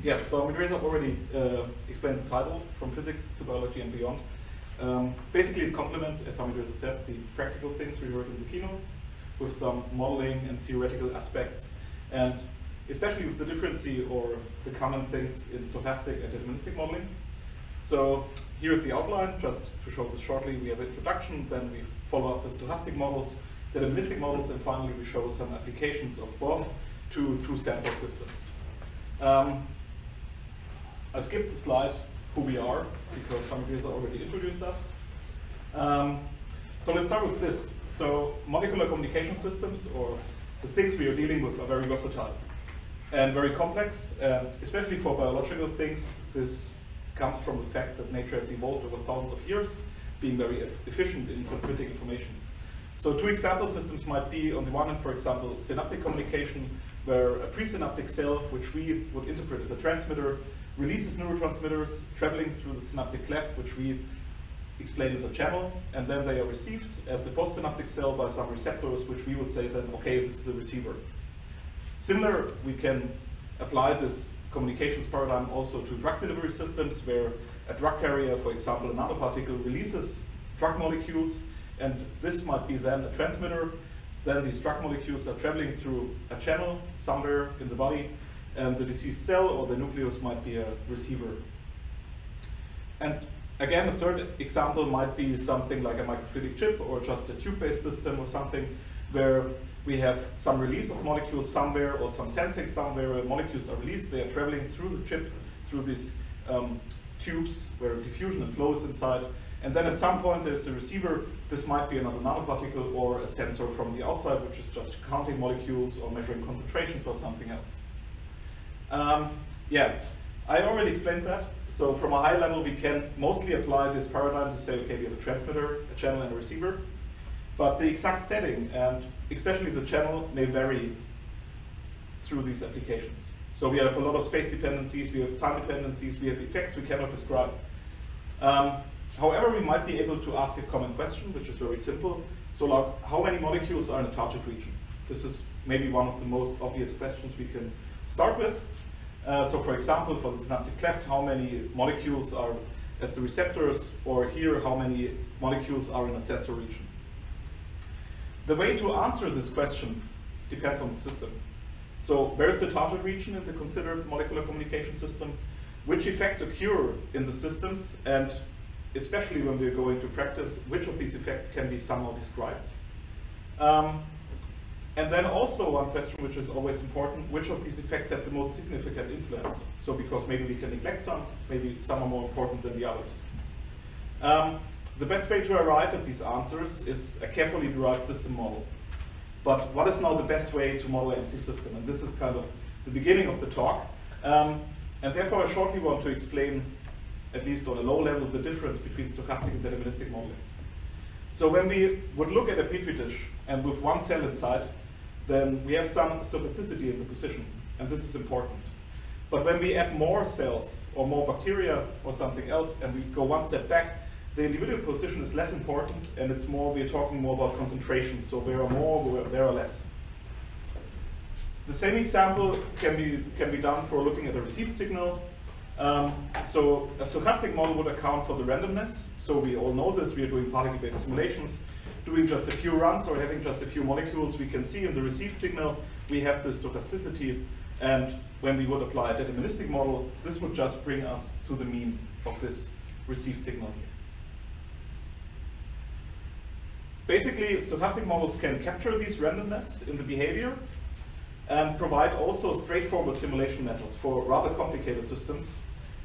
Yes, so Andreas already explained the title, From Physics to Biology and Beyond. Basically it complements, as Andreas said, the practical things we heard in the keynotes, with some modeling and theoretical aspects, and especially with the difference or the common things in stochastic and deterministic modeling. So here's the outline, just to show this shortly. We have an introduction, then we follow up the stochastic models, deterministic models, and finally we show some applications of both to two sample systems. I skipped the slide who we are, because Andreas already introduced us. So let's start with this. So molecular communication systems, or the things we are dealing with, are very versatile and very complex, and especially for biological things, this comes from the fact that nature has evolved over thousands of years, being very efficient in transmitting information. So two example systems might be, on the one hand, for example, synaptic communication, where a presynaptic cell, which we would interpret as a transmitter, releases neurotransmitters traveling through the synaptic cleft, which we explain as a channel, and then they are received at the postsynaptic cell by some receptors, which we would say then, okay, this is a receiver. Similar, we can apply this communications paradigm also to drug delivery systems, where a drug carrier, for example, a nanoparticle, releases drug molecules, and this might be then a transmitter. Then these drug molecules are traveling through a channel somewhere in the body, and the diseased cell or the nucleus might be a receiver. And again, a third example might be something like a microfluidic chip, or just a tube-based system or something, where we have some release of molecules somewhere, or some sensing somewhere where molecules are released. They are traveling through the chip, through these tubes where diffusion and flow is inside. And then at some point there's a receiver. This might be another nanoparticle or a sensor from the outside, which is just counting molecules or measuring concentrations or something else. Yeah, I already explained that. So from a high level, we can mostly apply this paradigm to say, okay, we have a transmitter, a channel, and a receiver. But the exact setting, and especially the channel, may vary through these applications. So we have a lot of space dependencies, we have time dependencies, we have effects we cannot describe. However, we might be able to ask a common question, which is very simple. So like, how many molecules are in a target region? This is maybe one of the most obvious questions we can start with. So for example, for the synaptic cleft, how many molecules are at the receptors, or here, how many molecules are in a sensor region? The way to answer this question depends on the system. So where is the target region in the considered molecular communication system? Which effects occur in the systems? And especially when we're going to practice, which of these effects can be somehow described? And then also one question which is always important, which of these effects have the most significant influence? So because maybe we can neglect some, maybe some are more important than the others. The best way to arrive at these answers is a carefully derived system model. But what is now the best way to model an MC system? And this is kind of the beginning of the talk. And therefore I shortly want to explain, at least on a low level, the difference between stochastic and deterministic modeling. So when we would look at a petri dish, and with one cell inside, then we have some stochasticity in the position, and this is important. But when we add more cells, or more bacteria, or something else, and we go one step back, the individual position is less important, and it's more, we're talking more about concentration. So there are more, there are less. The same example can be done for looking at a received signal. So a stochastic model would account for the randomness. So we all know this, we are doing particle-based simulations. Doing just a few runs or having just a few molecules, we can see in the received signal, we have the stochasticity. And when we would apply a deterministic model, this would just bring us to the mean of this received signal here. Basically, stochastic models can capture these randomness in the behavior and provide also straightforward simulation methods for rather complicated systems.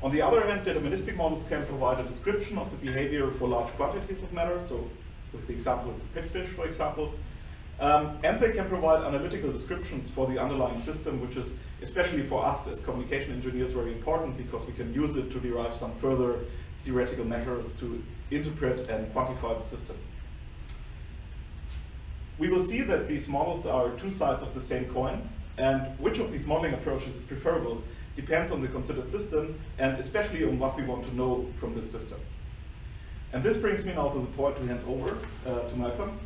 On the other hand, deterministic models can provide a description of the behavior for large quantities of matter, so with the example of the petri dish, for example. And they can provide analytical descriptions for the underlying system, which is, especially for us as communication engineers, very important, because we can use it to derive some further theoretical measures to interpret and quantify the system. We will see that these models are two sides of the same coin, and which of these modeling approaches is preferable depends on the considered system, and especially on what we want to know from this system. And this brings me now to the point to hand over to Malcolm,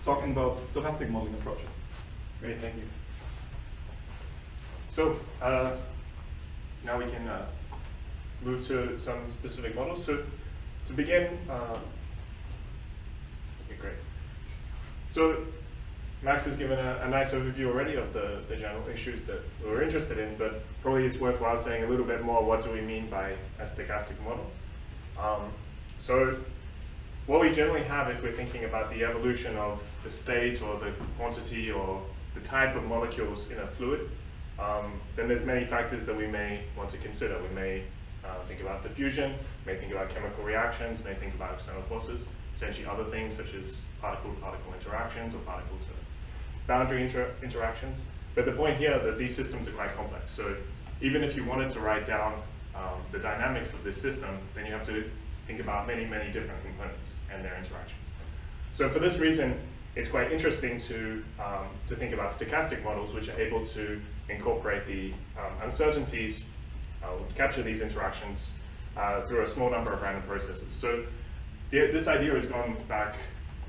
talking about stochastic modeling approaches. Great, thank you. So now we can move to some specific models. So to begin, okay, great. So Max has given a nice overview already of the general issues that we're interested in, but probably it's worthwhile saying a little bit more what do we mean by a stochastic model. So what we generally have if we're thinking about the evolution of the state or the quantity or the type of molecules in a fluid, then there's many factors that we may want to consider. We may think about diffusion, may think about chemical reactions, may think about external forces, essentially other things such as particle-to-particle interactions or particle-to-boundary interactions. But the point here that these systems are quite complex. So even if you wanted to write down the dynamics of this system, then you have to think about many, many different components and their interactions. So for this reason, it's quite interesting to think about stochastic models, which are able to incorporate the uncertainties, capture these interactions through a small number of random processes. So this idea has gone back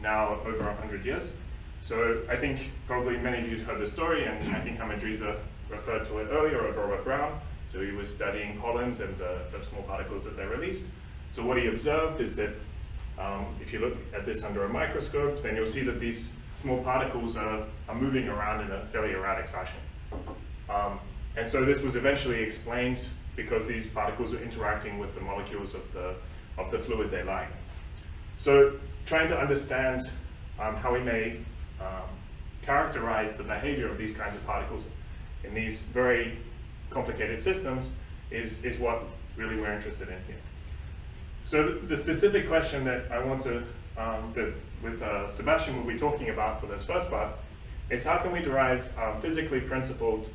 now over 100 years. So I think probably many of you have heard the story, and I think Hamadriza referred to it earlier of Robert Brown. So he was studying pollens and the small particles that they released. So what he observed is that if you look at this under a microscope, then you'll see that these small particles are moving around in a fairly erratic fashion. And so this was eventually explained because these particles are interacting with the molecules of the fluid they lie in. So trying to understand how we may characterize the behavior of these kinds of particles in these very complicated systems is what really we're interested in here. So the specific question that I want to, that with Sebastian will be talking about for this first part, is how can we derive physically principled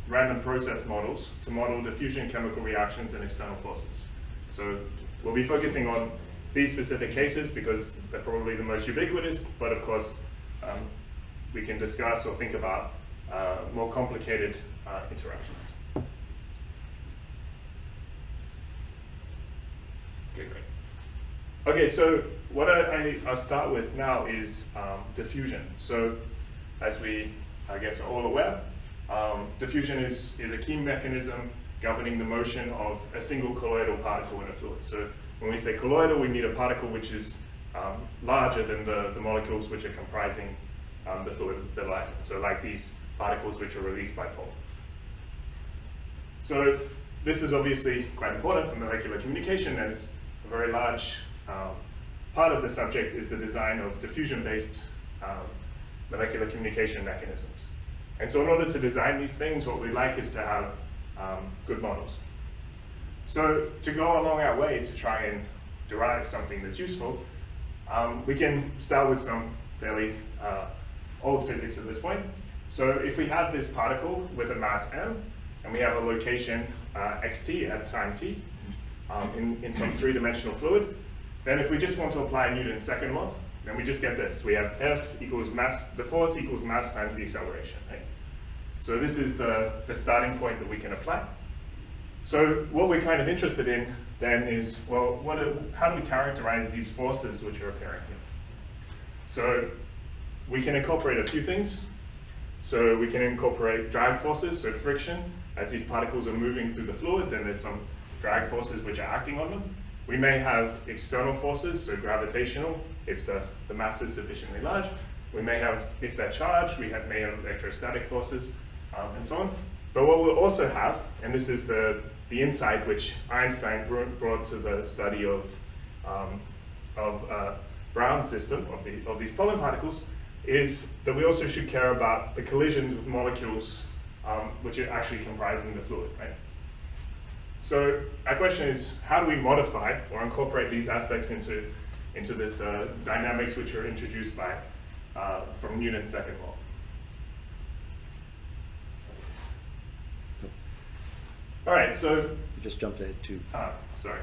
random process models to model diffusion, chemical reactions, and external forces. So we'll be focusing on these specific cases because they're probably the most ubiquitous, but of course we can discuss or think about more complicated interactions. Okay, great. Okay, so what I'll start with now is diffusion. So as we, I guess, are all aware, diffusion is a key mechanism governing the motion of a single colloidal particle in a fluid. So when we say colloidal, we mean a particle which is larger than the molecules which are comprising the fluid that lies in. So like these particles which are released by pollen. So this is obviously quite important for molecular communication, as a very large part of the subject is the design of diffusion-based molecular communication mechanisms. And so in order to design these things, what we like is to have good models. So to go along our way to try and derive something that's useful, we can start with some fairly old physics at this point. So if we have this particle with a mass m, and we have a location xt at time t in some three-dimensional fluid, then if we just want to apply Newton's second law, then we just get this. We have F equals mass, the force equals mass times the acceleration, right? So this is the starting point that we can apply. So what we're kind of interested in then is, well, how do we characterize these forces which are appearing here? So we can incorporate a few things. So we can incorporate drag forces, so friction. As these particles are moving through the fluid, then there's some drag forces which are acting on them. We may have external forces, so gravitational, if the mass is sufficiently large. We may have, if they're charged, may have electrostatic forces, and so on. But what we'll also have, and this is the insight which Einstein brought to the study of Brown's system, of these pollen particles, is that we also should care about the collisions with molecules which are actually comprising the fluid, right? So our question is, how do we modify or incorporate these aspects into this dynamics which are introduced by from Newton's second law? All right, so you just jumped ahead too. Sorry.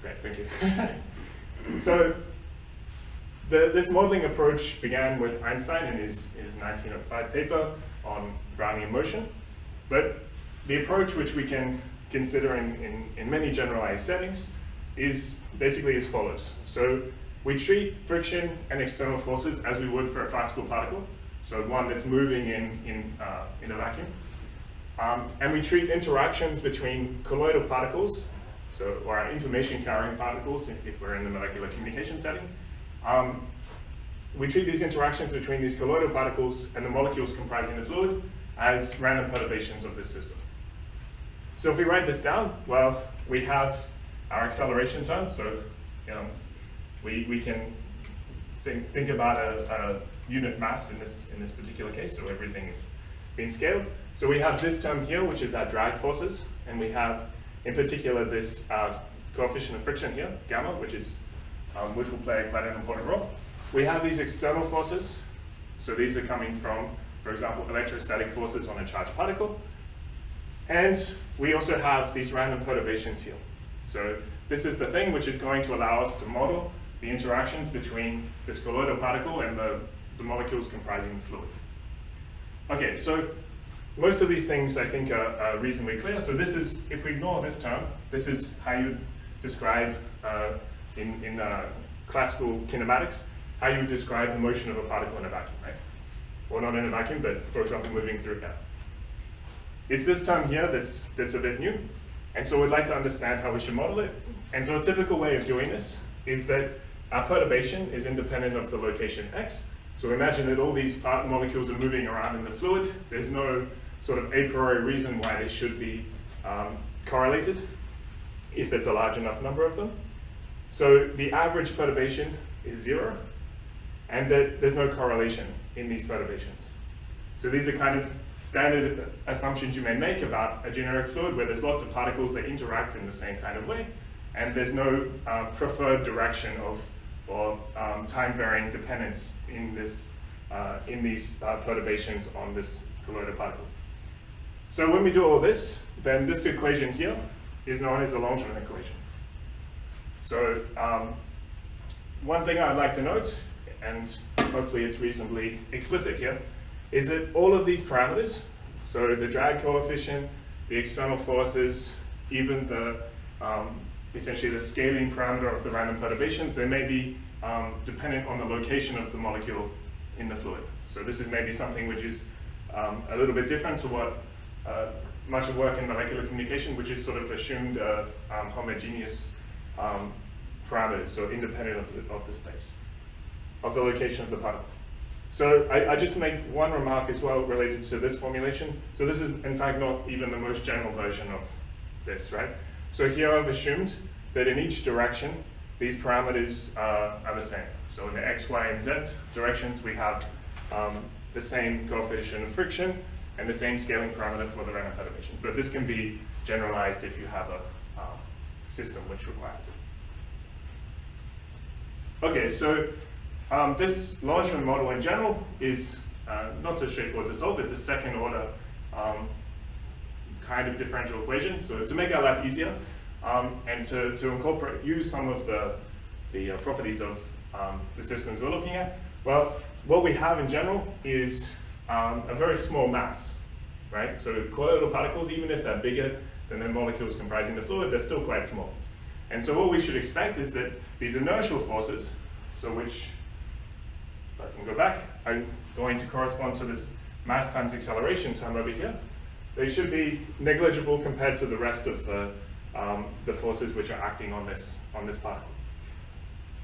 Great, thank you. So this modeling approach began with Einstein in his 1905 paper on Brownian motion, but the approach which we can consider in many generalized settings is basically as follows. So we treat friction and external forces as we would for a classical particle. so one that's moving in a vacuum. And we treat interactions between colloidal particles, or our information-carrying particles, if we're in the molecular communication setting. We treat these interactions between these colloidal particles and the molecules comprising the fluid as random perturbations of this system. So if we write this down, well, we have our acceleration term. So we can think about a unit mass in this particular case. So everything is being scaled. So we have this term here, which is our drag forces, and we have, in particular, this coefficient of friction here, gamma, which will play quite an important role. We have these external forces. So these are coming from, for example, electrostatic forces on a charged particle. And we also have these random perturbations here. So this is the thing which is going to allow us to model the interactions between this colloidal particle and the molecules comprising the fluid. Okay, so most of these things I think are reasonably clear. So this is, if we ignore this term, this is how you describe in classical kinematics, how you describe the motion of a particle in a vacuum, right? Or not in a vacuum, but for example, moving through air. It's this term here that's a bit new. And so we'd like to understand how we should model it. And so a typical way of doing this is that our perturbation is independent of the location x. So imagine that all these molecules are moving around in the fluid. There's no sort of a priori reason why they should be correlated if there's a large enough number of them. So the average perturbation is 0, and that there's no correlation in these perturbations. So these are kind of standard assumptions you may make about a generic fluid where there's lots of particles that interact in the same kind of way, and there's no preferred direction or time-varying dependence in these perturbations on this colloidal particle. So when we do all this, then this equation here is known as the Langevin equation. So one thing I'd like to note, and hopefully it's reasonably explicit here, is that all of these parameters, so the drag coefficient, the external forces, even the essentially the scaling parameter of the random perturbations, they may be dependent on the location of the molecule in the fluid. So this is maybe something which is a little bit different to what much of work in molecular communication, which is sort of assumed homogeneous parameters, so independent of the space, of the location of the particle. So I just make one remark as well related to this formulation. So this is in fact not even the most general version of this, right? So here I've assumed that in each direction, these parameters are the same. So in the x, y, and z directions, we have the same coefficient of friction and the same scaling parameter for the random perturbation. But this can be generalized if you have a system which requires it. Okay, so this Langevin model in general is not so straightforward to solve. It's a second order kind of differential equation. So to make our life easier and to use some of the properties of the systems we're looking at, well, what we have in general is a very small mass, right? So colloidal particles, even if they're bigger than the molecules comprising the fluid, they're still quite small. And so what we should expect is that these inertial forces, so which, if I can go back, are going to correspond to this mass times acceleration term over here, they should be negligible compared to the rest of the forces which are acting on this particle.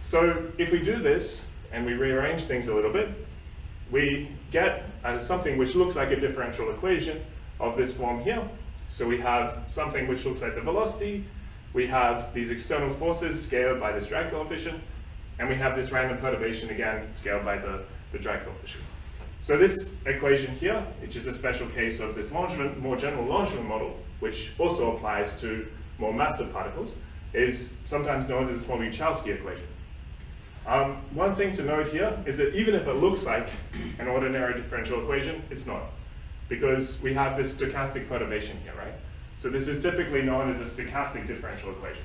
So if we do this, and we rearrange things a little bit, we get something which looks like a differential equation of this form here. So we have something which looks like the velocity, we have these external forces scaled by this drag coefficient, and we have this random perturbation again scaled by the drag coefficient. So this equation here, which is a special case of this Langevin, more general Langevin model, which also applies to more massive particles, is sometimes known as the Smolny-Chowsky equation. One thing to note here is that even if it looks like an ordinary differential equation, it's not, because we have this stochastic perturbation here, right? So this is typically known as a stochastic differential equation.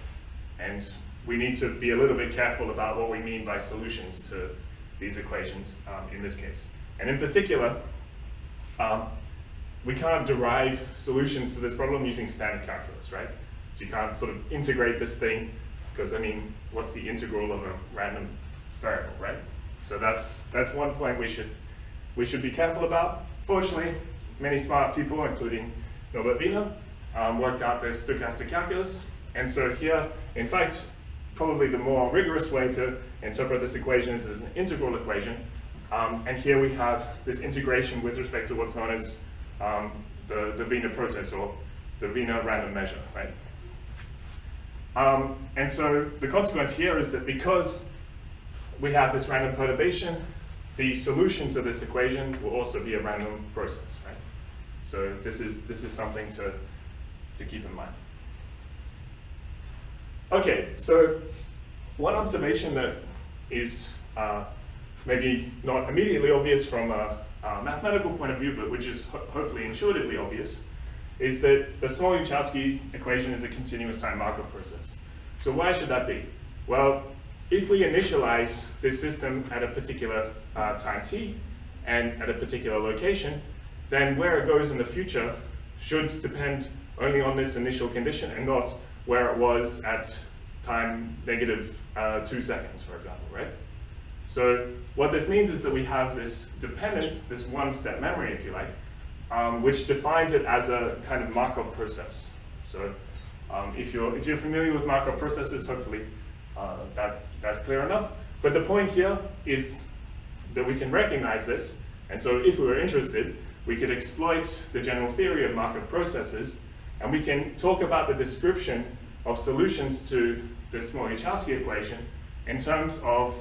And we need to be a little bit careful about what we mean by solutions to these equations in this case. And in particular, we can't derive solutions to this problem using standard calculus, right? So you can't sort of integrate this thing, because I mean, what's the integral of a random variable, right? So that's one point we should we should be careful about. Fortunately, many smart people, including Norbert Wiener, worked out this stochastic calculus. And so here, in fact, probably the more rigorous way to interpret this equation is as an integral equation. And here we have this integration with respect to what's known as the Wiener process, or the Wiener random measure, right? And so the consequence here is that because we have this random perturbation, the solution to this equation will also be a random process, right? So this is something to keep in mind. Okay, so one observation that is maybe not immediately obvious from a mathematical point of view, but which is hopefully intuitively obvious, is that the Small-Wachowski equation is a continuous time Markov process. So why should that be? Well, if we initialize this system at a particular time t and at a particular location, then where it goes in the future should depend only on this initial condition and not where it was at time -2 seconds, for example, right? So what this means is that we have this dependence, this one-step memory, if you like, which defines it as a kind of Markov process. So if you're familiar with Markov processes, hopefully that's clear enough. But the point here is that we can recognize this, and so if we were interested, we could exploit the general theory of Markov processes, and we can talk about the description of solutions to the Small-Wachowski equation in terms of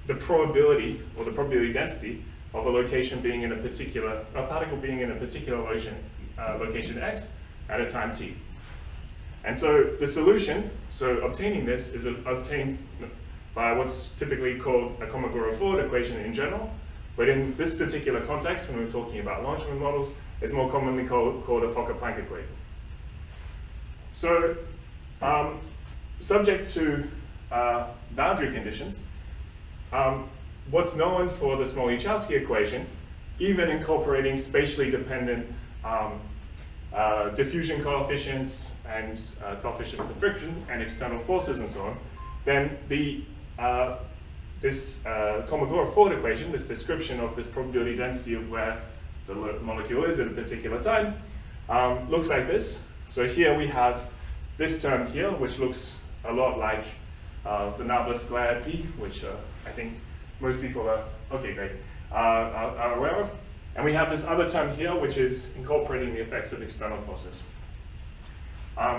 the probability, or the probability density, of a location being in a particle being in a particular location x at a time t. And so the solution, so obtaining this, is obtained by what's typically called a Kolmogorov-Ford equation in general, but in this particular context, when we're talking about long-term models, it's more commonly called a Fokker-Planck equation. So, subject to boundary conditions, what's known for the Small-Wachowski equation, even incorporating spatially dependent diffusion coefficients and coefficients of friction and external forces and so on, then this Kolmogorov-Ford equation, this description of this probability density of where the molecule is at a particular time, looks like this. So here we have this term here, which looks a lot like the Nabla squared P, which I think most people are, okay, great, are aware of. And we have this other term here, which is incorporating the effects of external forces.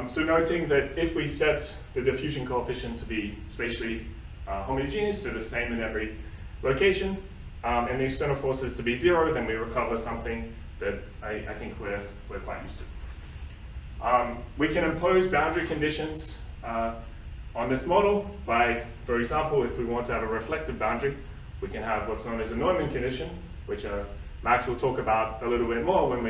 So noting that if we set the diffusion coefficient to be spatially homogeneous, so the same in every location, and the external forces to be 0, then we recover something that I think we're quite used to. We can impose boundary conditions on this model by, for example, if we want to have a reflective boundary, we can have what's known as a Neumann condition, which Max will talk about a little bit more when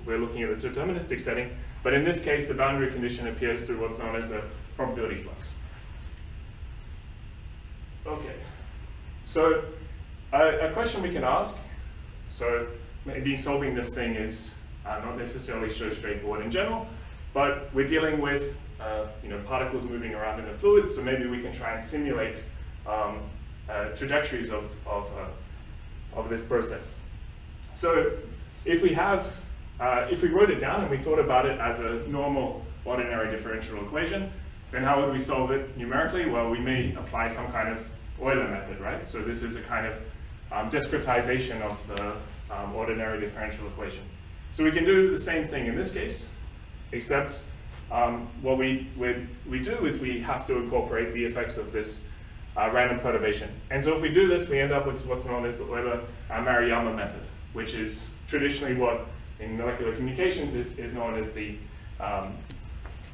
we're looking at a deterministic setting. But in this case, the boundary condition appears through what's known as a probability flux. Okay, so a question we can ask, so maybe solving this thing is not necessarily so straightforward in general, but we're dealing with particles moving around in a fluid, so maybe we can try and simulate trajectories of this process. So if we wrote it down and we thought about it as a normal ordinary differential equation, then how would we solve it numerically? Well, we may apply some kind of Euler method, right? So this is a kind of discretization of the ordinary differential equation. So we can do the same thing in this case, except what we do is we have to incorporate the effects of this random perturbation. And so if we do this, we end up with what's known as the Euler-Maruyama method, which is traditionally what in molecular communications is known as the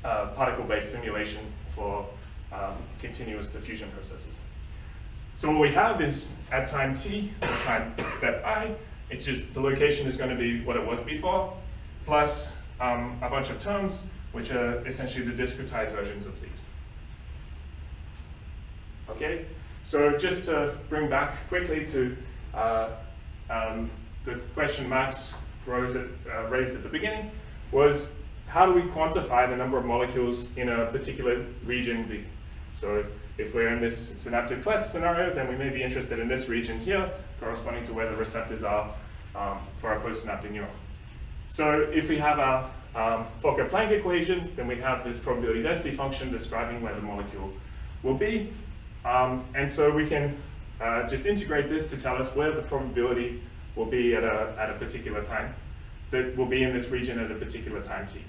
particle-based simulation for continuous diffusion processes. So what we have is at time t, or time step I, it's just the location is going to be what it was before, plus a bunch of terms, which are essentially the discretized versions of these. Okay, so just to bring back quickly to the question Max raised at the beginning, was how do we quantify the number of molecules in a particular region V? So if we're in this synaptic cleft scenario, then we may be interested in this region here, corresponding to where the receptors are for our postsynaptic neuron. So if we have our Fokker-Planck equation, then we have this probability density function describing where the molecule will be. And so we can just integrate this to tell us where the probability will be at a particular time, that will be in this region at a particular time t.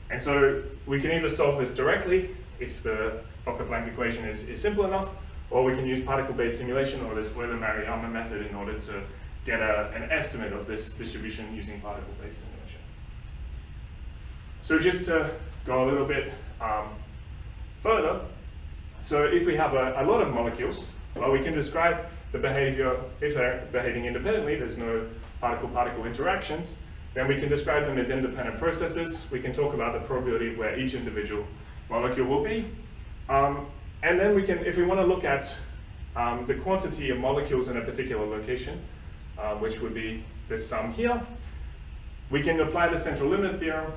And so we can either solve this directly, if the Fokker-Planck equation is simple enough, or we can use particle-based simulation or this Euler-Maruyama method in order to get an estimate of this distribution using particle-based simulation. So just to go a little bit further, so if we have a lot of molecules, well, we can describe the behavior, if they're behaving independently, there's no particle-particle interactions, then we can describe them as independent processes. We can talk about the probability of where each individual molecule will be. And then we can, if we want to look at the quantity of molecules in a particular location, which would be this sum here, we can apply the central limit theorem,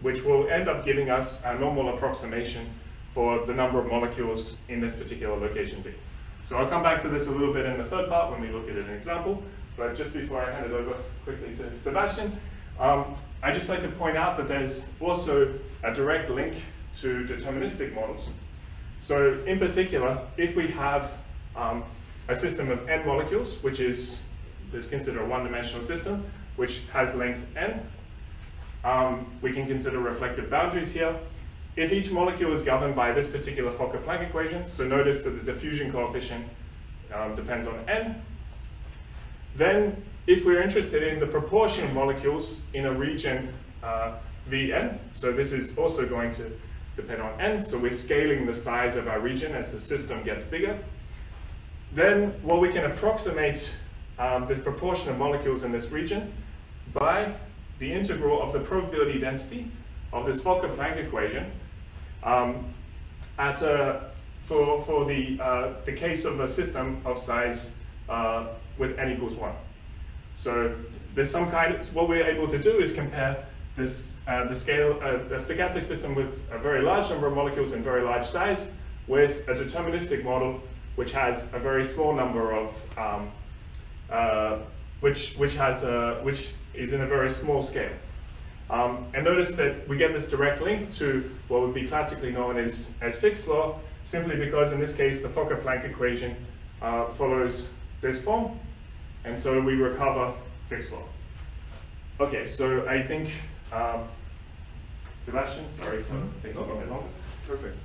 which will end up giving us a normal approximation for the number of molecules in this particular location V. So I'll come back to this a little bit in the third part when we look at an example, but just before I hand it over quickly to Sebastian, I'd just like to point out that there's also a direct link to deterministic models. So in particular, if we have a system of n molecules, which is considered a one-dimensional system, which has length n, we can consider reflective boundaries here. If each molecule is governed by this particular Fokker-Planck equation, so notice that the diffusion coefficient depends on n, then if we're interested in the proportion of molecules in a region Vn, so this is also going to depend on n, so we're scaling the size of our region as the system gets bigger, then well, we can approximate this proportion of molecules in this region by the integral of the probability density of this Fokker-Planck equation for the case of a system of size with n equals 1. So there's some kind of, what we're able to do is compare this, a stochastic system with a very large number of molecules in very large size with a deterministic model which has a very small number of, which is in a very small scale. And notice that we get this direct link to what would be classically known as Fick's law, simply because in this case the Fokker-Planck equation follows this form, and so we recover Fick's law. Okay, so I think, Sebastian, sorry for taking a bit long. Perfect.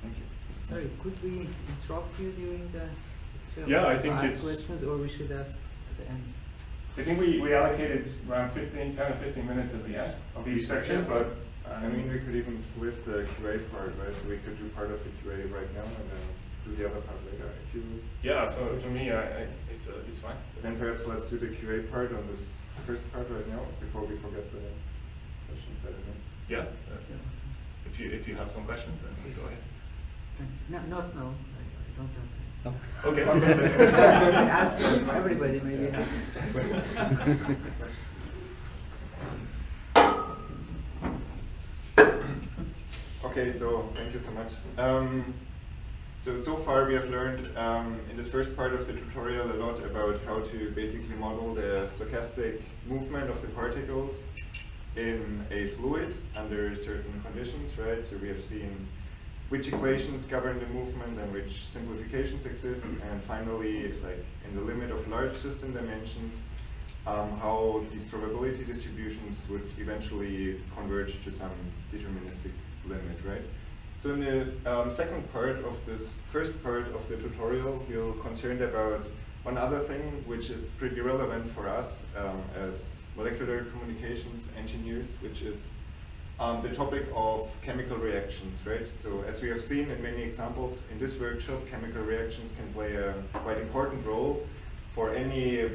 Thank you. Sorry, could we interrupt you during the Yeah, I think ask questions, or we should ask at the end? I think we allocated around 10 or 15 minutes at the end of each section, but I mean, we could even split the QA part, right? So we could do part of the QA right now and then do the other part later. If you yeah, for me, it's fine. then perhaps let's do the QA part on this first part right now before we forget the questions. I don't know. Yeah. If you have some questions, then we go ahead. No, not now. I don't have. No. Okay. Ask everybody, maybe. Okay, so thank you so much. So far we have learned in this first part of the tutorial a lot about how to basically model the stochastic movement of the particles in a fluid under certain conditions, right? So we have seen which equations govern the movement and which simplifications exist, and finally, like in the limit of large system dimensions, how these probability distributions would eventually converge to some deterministic limit, right? So in the second part of this first part of the tutorial, we're concerned about one other thing which is pretty relevant for us as molecular communications engineers, which is the topic of chemical reactions, right? So as we have seen in many examples in this workshop, chemical reactions can play a quite important role for any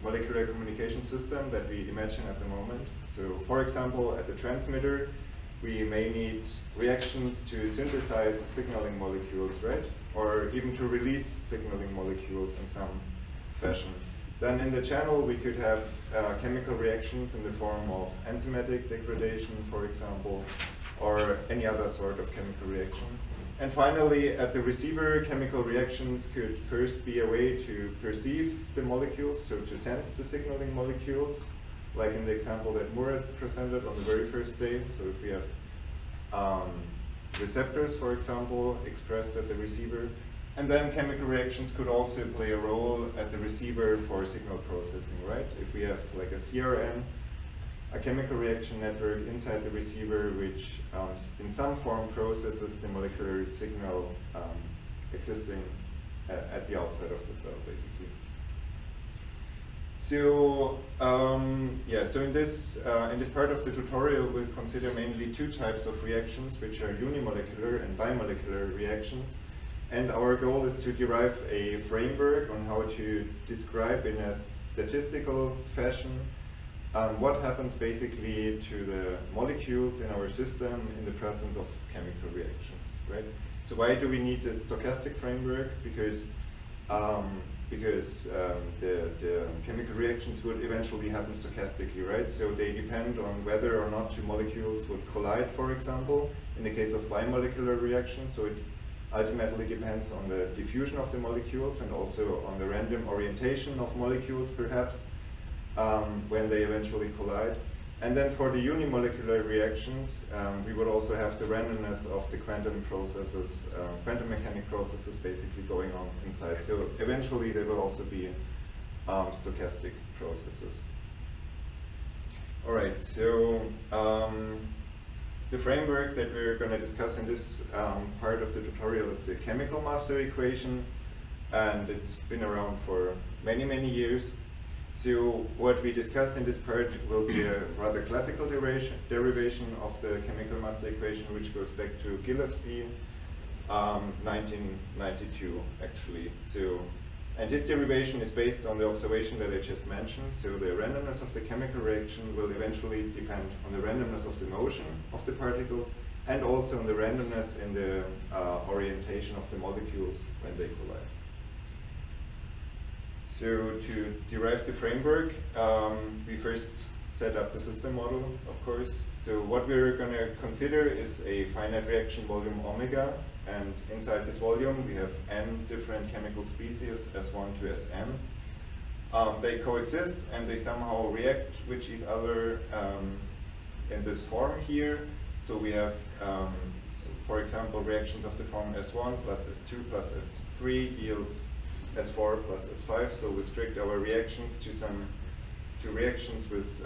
molecular communication system that we imagine at the moment. So for example, at the transmitter, we may need reactions to synthesize signaling molecules, right? Or even to release signaling molecules in some fashion. Then in the channel we could have chemical reactions in the form of enzymatic degradation, for example, or any other sort of chemical reaction. And finally, at the receiver, chemical reactions could first be a way to perceive the molecules, so to sense the signaling molecules, like in the example that Murat presented on the very first day. So if we have receptors, for example, expressed at the receiver. And then chemical reactions could also play a role at the receiver for signal processing, right? If we have like a CRN, a chemical reaction network inside the receiver, which in some form processes the molecular signal existing at the outside of the cell, basically. So yeah, so in this part of the tutorial, we'll consider mainly two types of reactions, which are unimolecular and bimolecular reactions. And our goal is to derive a framework on how to describe in a statistical fashion what happens basically to the molecules in our system in the presence of chemical reactions, right? So why do we need this stochastic framework? Because the chemical reactions would eventually happen stochastically, right? So they depend on whether or not two molecules would collide, for example, in the case of bimolecular reactions. So it ultimately depends on the diffusion of the molecules and also on the random orientation of molecules, perhaps, when they eventually collide. And then for the unimolecular reactions, we would also have the randomness of the quantum processes, quantum mechanic processes basically going on inside. So eventually there will also be stochastic processes. All right, so the framework that we're going to discuss in this part of the tutorial is the chemical master equation, and it's been around for many, many years. So what we discuss in this part will be a rather classical derivation of the chemical master equation, which goes back to Gillespie, 1992 actually. So, and this derivation is based on the observation that I just mentioned. So the randomness of the chemical reaction will eventually depend on the randomness of the motion of the particles and also on the randomness in the orientation of the molecules when they collide. So to derive the framework, we first set up the system model, of course. So what we're going to consider is a finite reaction volume omega, and inside this volume we have n different chemical species, S1 to Sn. They coexist and they somehow react with each other in this form here. So we have, for example, reactions of the form S1 plus S2 plus S3 yields S4 plus S5, so we restrict our reactions to reactions with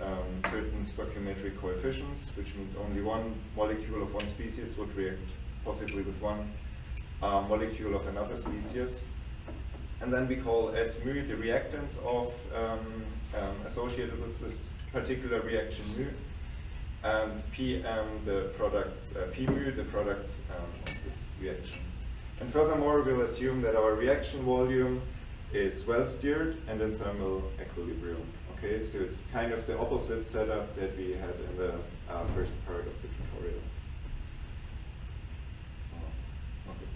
certain stoichiometric coefficients, which means only one molecule of one species would react possibly with one molecule of another species. And then we call S mu the reactants of associated with this particular reaction mu, and Pm the products, P mu the products of this reaction. And furthermore, we'll assume that our reaction volume is well steered and in thermal equilibrium. Okay, so it's kind of the opposite setup that we had in the first part of the tutorial. Okay.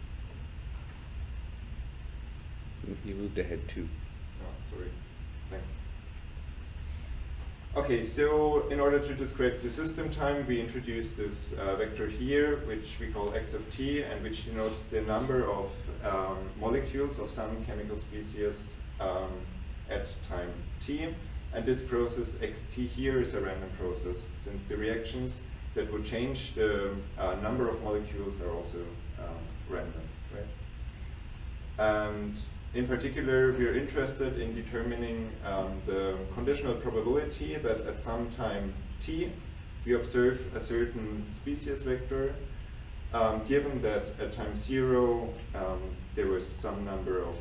You moved ahead too. Oh, sorry. Thanks. Okay, so in order to describe the system time, we introduce this vector here, which we call x of t, and which denotes the number of molecules of some chemical species at time t. And this process xt here is a random process, since the reactions that would change the number of molecules are also random, right? And in particular, we are interested in determining the conditional probability that at some time t, we observe a certain species vector, given that at time 0, there was some number of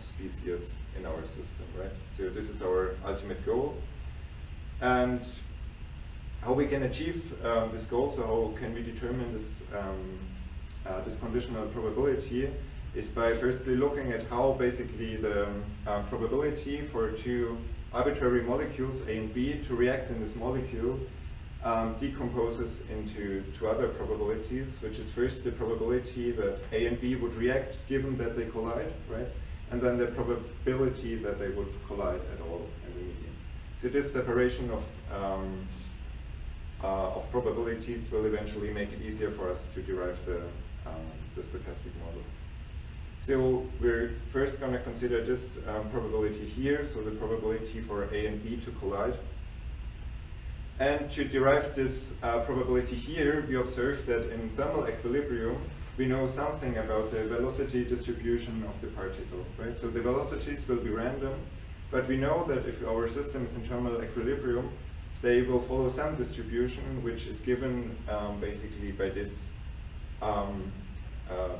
species in our system, right? So this is our ultimate goal. And how we can achieve this goal, so how can we determine this, this conditional probability, is by firstly looking at how basically the probability for two arbitrary molecules, A and B, to react in this molecule decomposes into two other probabilities, which is first the probability that A and B would react given that they collide, right? and then the probability that they would collide at all in the median. So this separation of probabilities will eventually make it easier for us to derive the stochastic model. So we're first going to consider this probability here, so the probability for A and B to collide. And to derive this probability here, we observe that in thermal equilibrium, we know something about the velocity distribution of the particle, right? So the velocities will be random, but we know that if our system is in thermal equilibrium, they will follow some distribution, which is given basically by this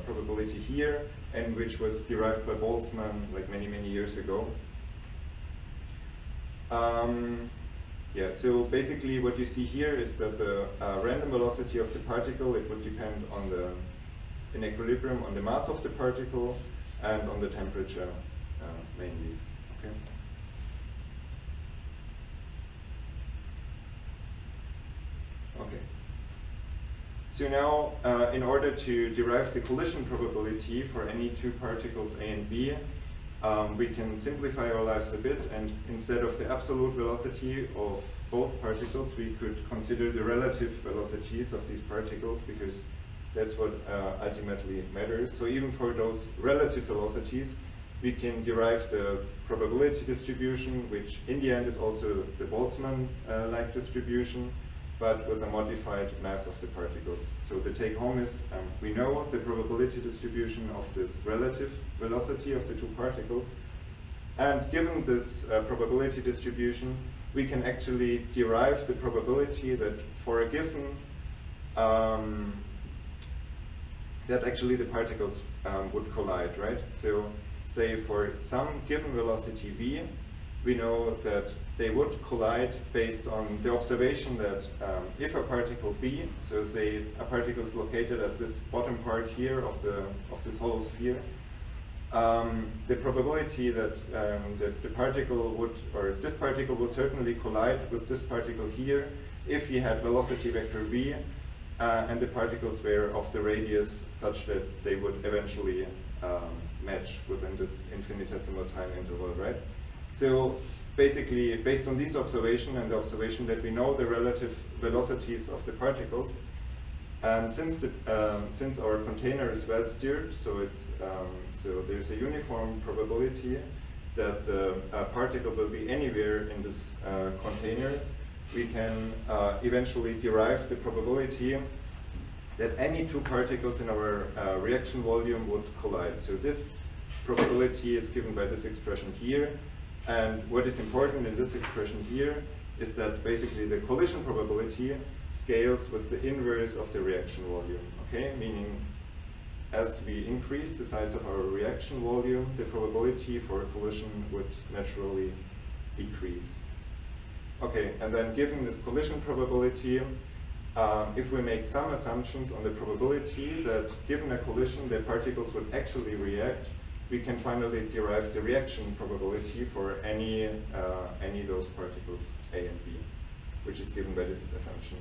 probability here, and which was derived by Boltzmann like many, many years ago. Yeah, so basically what you see here is that the random velocity of the particle, it would depend on the, in equilibrium, on the mass of the particle and on the temperature mainly, okay? Okay. So now, in order to derive the collision probability for any two particles A and B, we can simplify our lives a bit, and instead of the absolute velocity of both particles, we could consider the relative velocities of these particles, because that's what ultimately matters. So even for those relative velocities, we can derive the probability distribution, which in the end is also the Boltzmann-like distribution, but with a modified mass of the particles. So the take home is, we know the probability distribution of this relative velocity of the two particles, and given this probability distribution, we can actually derive the probability that for a given, that actually the particles would collide, right? So say for some given velocity v, we know that they would collide based on the observation that if a particle b, so say a particle is located at this bottom part here of this hollow sphere, the probability that the particle would, or this particle would certainly collide with this particle here if we had velocity vector v and the particles were of the radius such that they would eventually match within this infinitesimal time interval, right? So basically, based on this observation and the observation that we know the relative velocities of the particles, and since our container is well steered, so it's so there's a uniform probability that the particle will be anywhere in this container, we can eventually derive the probability that any two particles in our reaction volume would collide. So this probability is given by this expression here. And what is important in this expression here is that basically the collision probability scales with the inverse of the reaction volume, okay? Meaning as we increase the size of our reaction volume, the probability for a collision would naturally decrease. Okay, and then given this collision probability, if we make some assumptions on the probability that given a collision the particles would actually react, we can finally derive the reaction probability for any of those particles A and B, which is given by this assumption,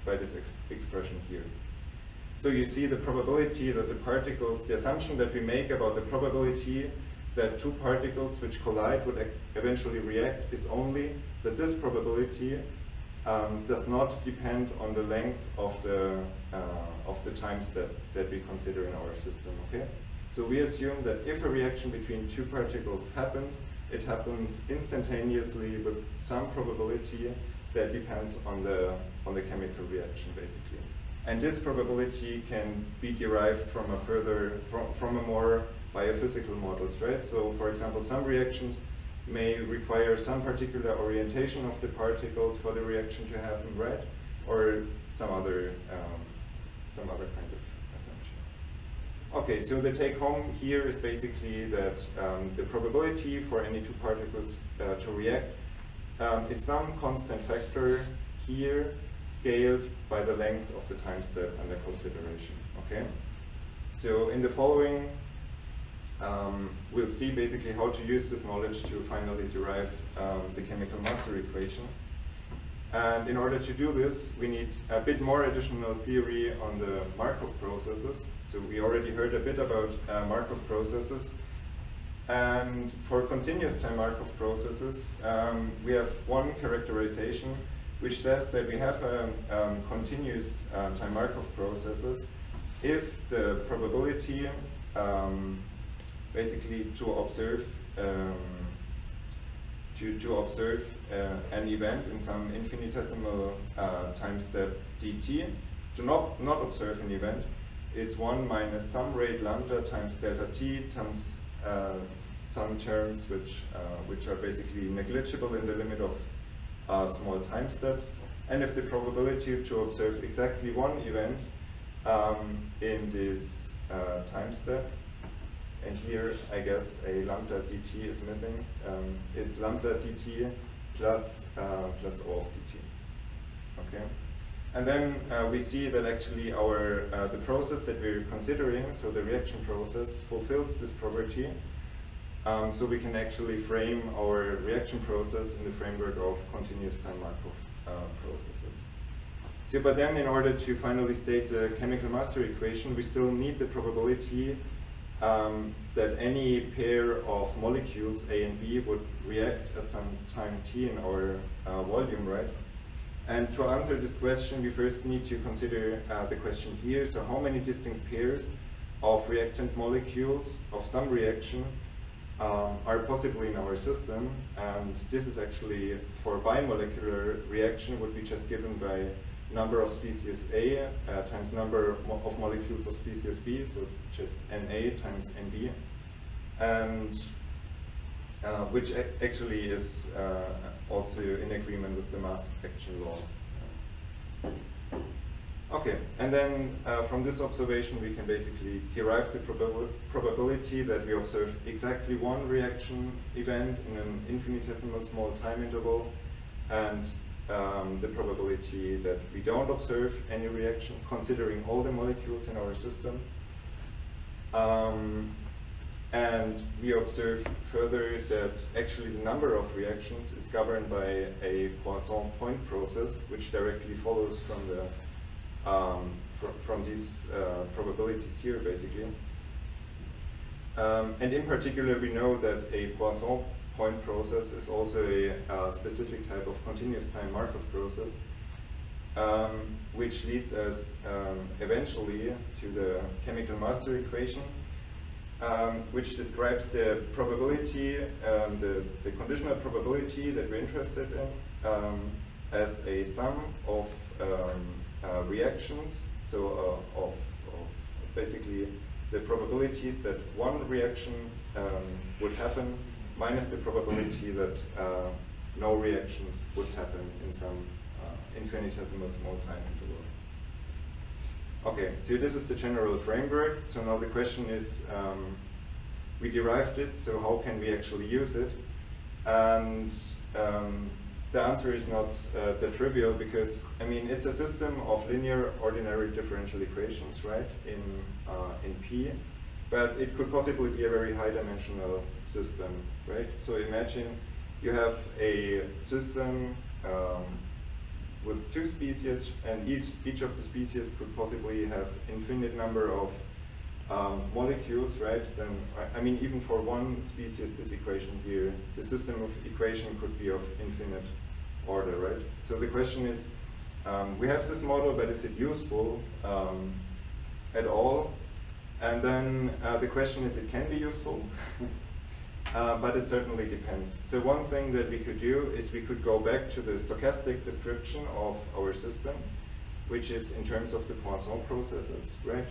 by this expression here. So you see the probability that the particles, the assumption that we make about the probability that two particles which collide would eventually react is only that this probability does not depend on the length of the time step that we consider in our system, okay? So we assume that if a reaction between two particles happens, it happens instantaneously with some probability that depends on the chemical reaction, basically. And this probability can be derived from a more biophysical models, right? So for example, some reactions may require some particular orientation of the particles for the reaction to happen, right? Or some other kind of assumption. Okay, so the take home here is basically that the probability for any two particles to react is some constant factor here scaled by the length of the time step under consideration, okay? So in the following, we'll see basically how to use this knowledge to finally derive the chemical master equation. And in order to do this, we need a bit more additional theory on the Markov processes. So we already heard a bit about Markov processes. And for continuous time Markov processes, we have one characterization which says that we have continuous time Markov processes if the probability basically to observe an event in some infinitesimal time step dt, to not observe an event, is 1 minus some rate lambda times delta t times some terms which are basically negligible in the limit of small time steps. And if the probability to observe exactly one event in this time step, and here I guess a lambda dt is missing, is lambda dt plus O of dt. Okay, and then we see that actually our the process that we're considering, so the reaction process, fulfills this property. So we can actually frame our reaction process in the framework of continuous time Markov processes. So, but then in order to finally state the chemical master equation, we still need the probability that any pair of molecules A and B would react at some time t in our volume, right? And to answer this question, we first need to consider the question here. So how many distinct pairs of reactant molecules of some reaction are possible in our system? And this is actually, for bimolecular reaction, would be just given by number of species A times number of molecules of species B, so just Na times Nb, and which actually is also in agreement with the mass action law. Okay, and then from this observation we can basically derive the probability that we observe exactly one reaction event in an infinitesimal small time interval, and the probability that we don't observe any reaction, considering all the molecules in our system. And we observe further that actually the number of reactions is governed by a Poisson point process, which directly follows from the from these probabilities here, basically. And in particular, we know that a Poisson point process is also a specific type of continuous time Markov process, which leads us eventually to the chemical master equation, which describes the probability, the conditional probability that we're interested in, as a sum of reactions, so of basically the probabilities that one reaction would happen minus the probability that no reactions would happen in some infinitesimal small time interval. Okay, so this is the general framework. So now the question is, we derived it, so how can we actually use it? And the answer is not that trivial, because I mean it's a system of linear ordinary differential equations, right? In P, but it could possibly be a very high-dimensional system, right? So imagine you have a system with two species, and each of the species could possibly have infinite number of molecules, right? Then, I mean, even for one species, this equation here, the system of equation could be of infinite order, right? So the question is, we have this model, but is it useful at all? And then the question is, it can be useful, but it certainly depends. So one thing that we could do is we could go back to the stochastic description of our system, which is in terms of the Poisson processes, right?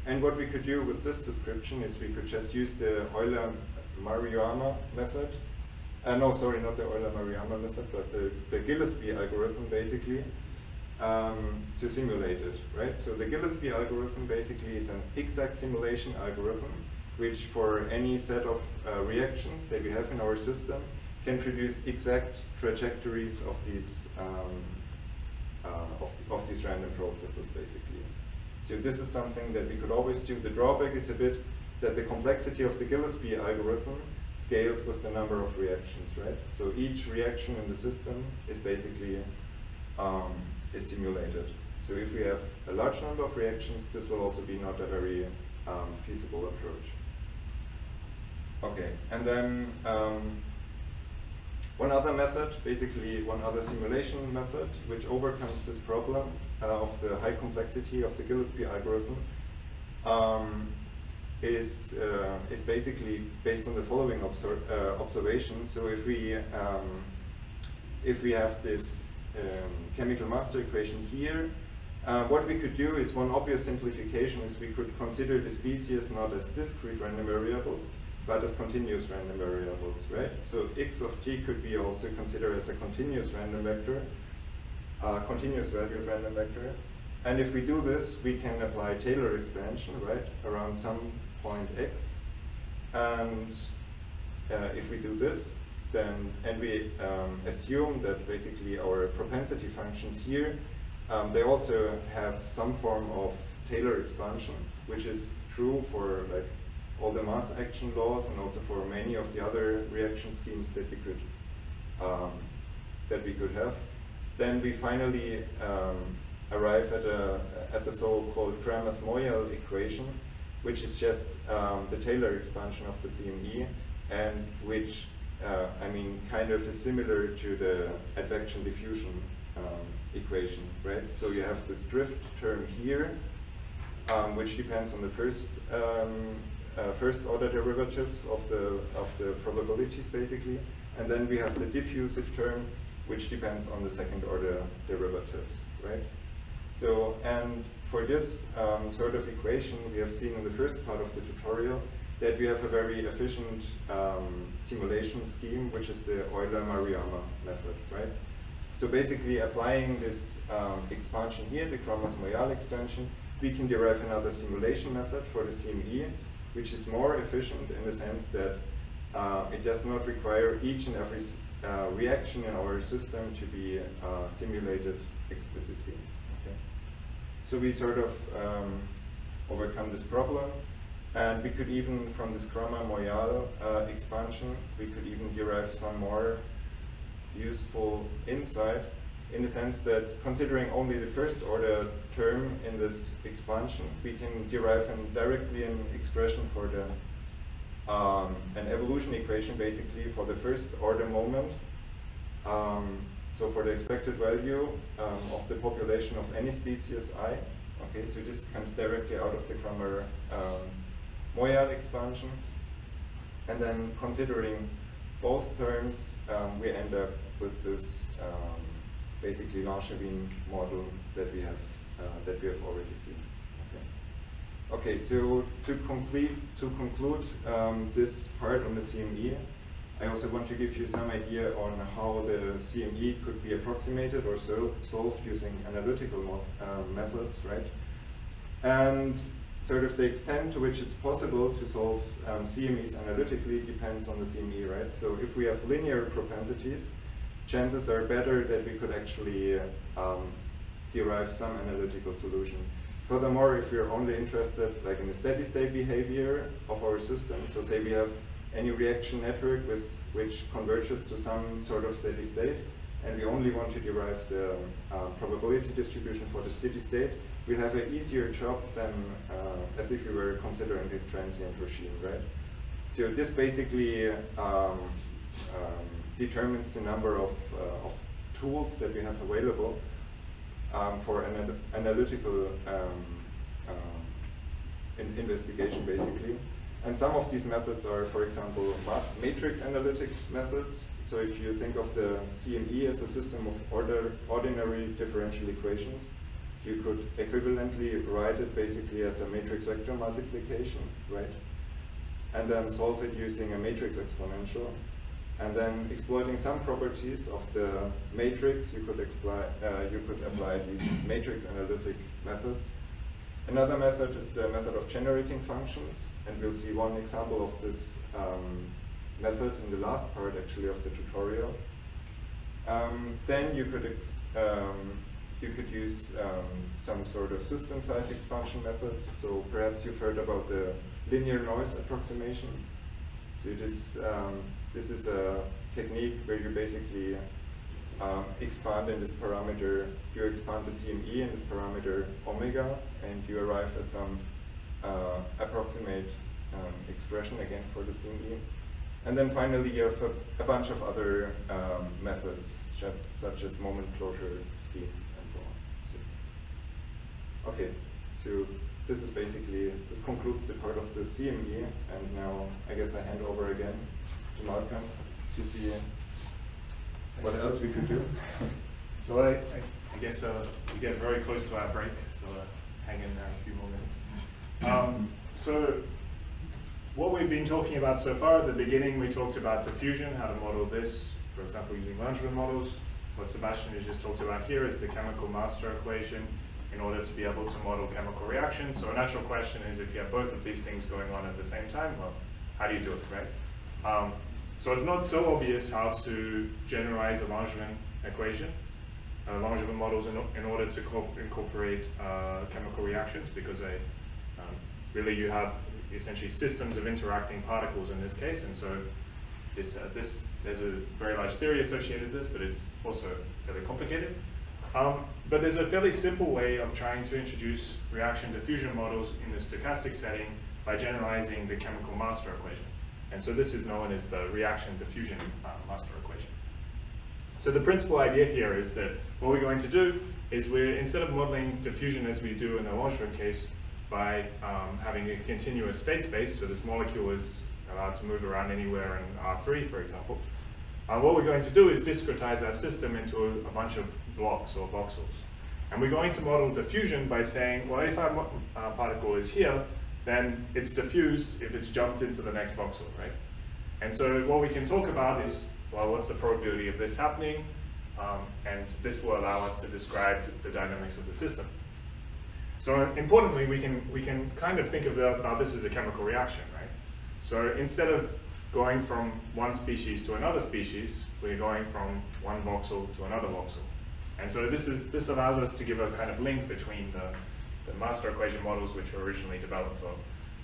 And what we could do with this description is we could just use the Euler-Maruyama method. No, sorry, not the Euler-Maruyama method, but the Gillespie algorithm, basically, to simulate it, right? So the Gillespie algorithm basically is an exact simulation algorithm, which for any set of reactions that we have in our system can produce exact trajectories of these random processes, basically. So this is something that we could always do. The drawback is a bit that the complexity of the Gillespie algorithm scales with the number of reactions, right? So each reaction in the system is basically is simulated. So if we have a large number of reactions, this will also be not a very feasible approach. Okay, and then one other method, basically one other simulation method, which overcomes this problem of the high complexity of the Gillespie algorithm, is basically based on the following observation. So if we have this chemical master equation here, what we could do is, one obvious simplification is we could consider the species not as discrete random variables, but as continuous random variables, right? So x of t could be also considered as a continuous random vector, continuous valued random vector. And if we do this, we can apply Taylor expansion, right, around some point x. And if we do this, then, and we assume that basically our propensity functions here, they also have some form of Taylor expansion, which is true for like all the mass action laws and also for many of the other reaction schemes that we could have. Then we finally arrive at the so-called Paramus-Moyal equation, which is just the Taylor expansion of the CME, and which I mean kind of is similar to the advection diffusion equation, right? So you have this drift term here, which depends on the first order derivatives of the probabilities basically, and then we have the diffusive term, which depends on the second order derivatives, right? So, and for this sort of equation, we have seen in the first part of the tutorial that we have a very efficient simulation scheme, which is the Euler-Maruyama method, right? So basically applying this expansion here, the Paramus-Moyal expansion, we can derive another simulation method for the CME, which is more efficient in the sense that it does not require each and every reaction in our system to be simulated explicitly. Okay? So we sort of overcome this problem, and we could even, from this Paramus-Moyal expansion, we could even derive some more useful insight, in the sense that considering only the first order term in this expansion, we can derive directly an expression for the an evolution equation basically for the first order moment. So for the expected value of the population of any species I. Okay, so this comes directly out of the Paramus-Moyal expansion. And then considering both terms, we end up with this basically Langevin model that we have already seen. Okay, so to conclude this part on the CME, I also want to give you some idea on how the CME could be approximated or solved using analytical methods, right? And sort of the extent to which it's possible to solve CMEs analytically depends on the CME, right? So if we have linear propensities, chances are better that we could actually derive some analytical solution. Furthermore, if we're only interested like in the steady state behavior of our system, so say we have any reaction network which converges to some sort of steady state, and we only want to derive the probability distribution for the steady state, we'll have an easier job than as if we were considering the transient regime, right? So this basically determines the number of tools that we have available for an analytical investigation, basically. And some of these methods are, for example, matrix analytic methods. So if you think of the CME as a system of ordinary differential equations, you could equivalently write it basically as a matrix vector multiplication, right? And then solve it using a matrix exponential. And then exploiting some properties of the matrix, you could apply these matrix analytic methods. Another method is the method of generating functions, and we'll see one example of this method in the last part actually of the tutorial. Then you could use some sort of system size expansion methods. So perhaps you've heard about the linear noise approximation. So this is a technique where you basically expand in this parameter, you expand the CME in this parameter omega, and you arrive at some approximate expression again for the CME. And then finally, you have a bunch of other methods, such as moment closure schemes and so on. So, okay, so this is basically, this concludes the part of the CME, and now I guess I hand over again to MolCom to see what else we could do. So I guess we get very close to our break, so hang in there a few more minutes. So what we've been talking about so far, at the beginning we talked about diffusion, how to model this, for example, using Langevin models. What Sebastian has just talked about here is the chemical master equation in order to be able to model chemical reactions. So a natural question is, if you have both of these things going on at the same time, well, how do you do it, right? So it's not so obvious how to generalize a Langevin equation, Langevin models in order to incorporate chemical reactions, because really you have essentially systems of interacting particles in this case, and so there's a very large theory associated with this, but it's also fairly complicated. But there's a fairly simple way of trying to introduce reaction diffusion models in the stochastic setting by generalizing the chemical master equation. And so this is known as the reaction diffusion master equation. So the principal idea here is that what we're going to do is instead of modeling diffusion as we do in the Langevin case by having a continuous state space, so this molecule is allowed to move around anywhere in R3, for example, what we're going to do is discretize our system into a bunch of blocks or voxels. And we're going to model diffusion by saying, well, if our particle is here, then it's diffused if it's jumped into the next voxel, right? And so what we can talk about is, well, what's the probability of this happening? And this will allow us to describe the dynamics of the system. So importantly, we can kind of think about this as a chemical reaction, right? So instead of going from one species to another species, we're going from one voxel to another voxel. And so this allows us to give a kind of link between the master equation models which were originally developed for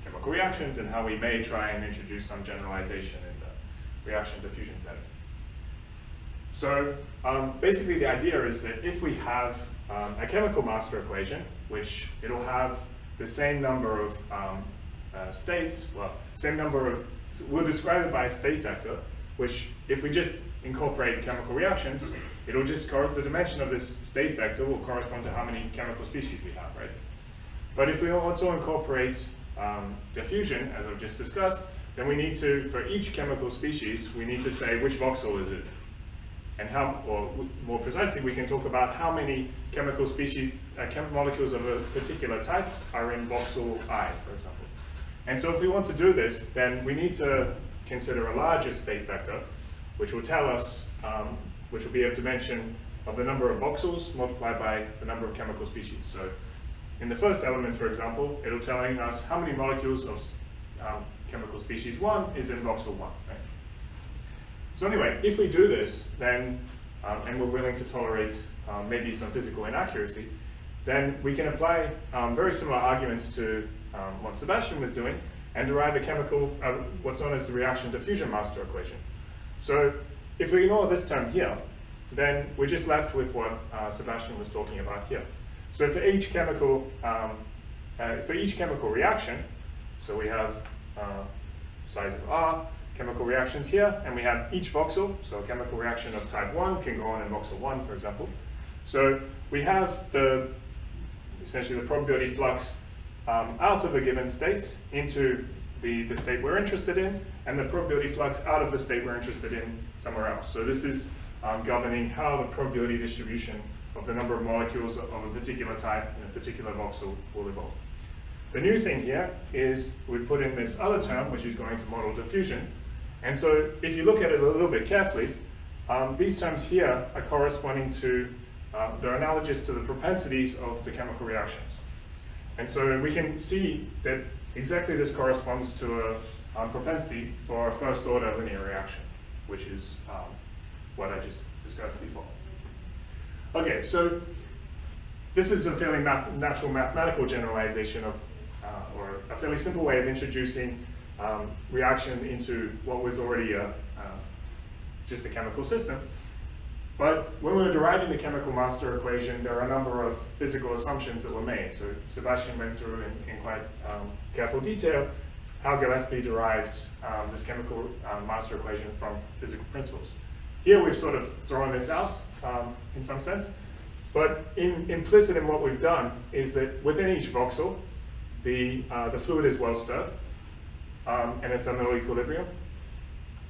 chemical reactions and how we may try and introduce some generalization in the reaction diffusion setting. So basically the idea is that if we have a chemical master equation, which it'll have the same number of states, well, same number of, we'll describe it by a state vector, which if we just incorporate chemical reactions, it'll just the dimension of this state vector will correspond to how many chemical species we have, right? But if we also incorporate diffusion, as I've just discussed, then we need to, for each chemical species, we need to say which voxel is it. And how, or more precisely, we can talk about how many chemical species, molecules of a particular type are in voxel I, for example. And so if we want to do this, then we need to consider a larger state vector, which will tell us, which will be a dimension of the number of voxels multiplied by the number of chemical species. So in the first element, for example, it'll telling us how many molecules of chemical species 1 is in voxel 1, right? So anyway, if we do this, then, and we're willing to tolerate maybe some physical inaccuracy, then we can apply very similar arguments to what Sebastian was doing and derive a chemical, what's known as the reaction diffusion master equation. So if we ignore this term here, then we're just left with what Sebastian was talking about here. So for each chemical reaction, so we have size of R, chemical reactions here, and we have each voxel, so a chemical reaction of type 1 can go on in voxel 1, for example. So we have essentially the probability flux out of a given state into the state we're interested in, and the probability flux out of the state we're interested in somewhere else. So this is governing how the probability distribution of the number of molecules of a particular type in a particular voxel will evolve. The new thing here is we put in this other term, which is going to model diffusion. And so if you look at it a little bit carefully, these terms here are corresponding to, they're analogous to the propensities of the chemical reactions. And so we can see that exactly this corresponds to a propensity for a first order linear reaction, which is what I just discussed before. Okay, so this is a fairly natural mathematical generalization of, or a fairly simple way of introducing reaction into what was already just a chemical system. But when we were deriving the chemical master equation, there are a number of physical assumptions that were made. So Sebastian went through in quite careful detail how Gillespie derived this chemical master equation from physical principles. Here we've sort of thrown this out in some sense, but implicit in what we've done is that within each voxel, the fluid is well stirred and at thermal equilibrium,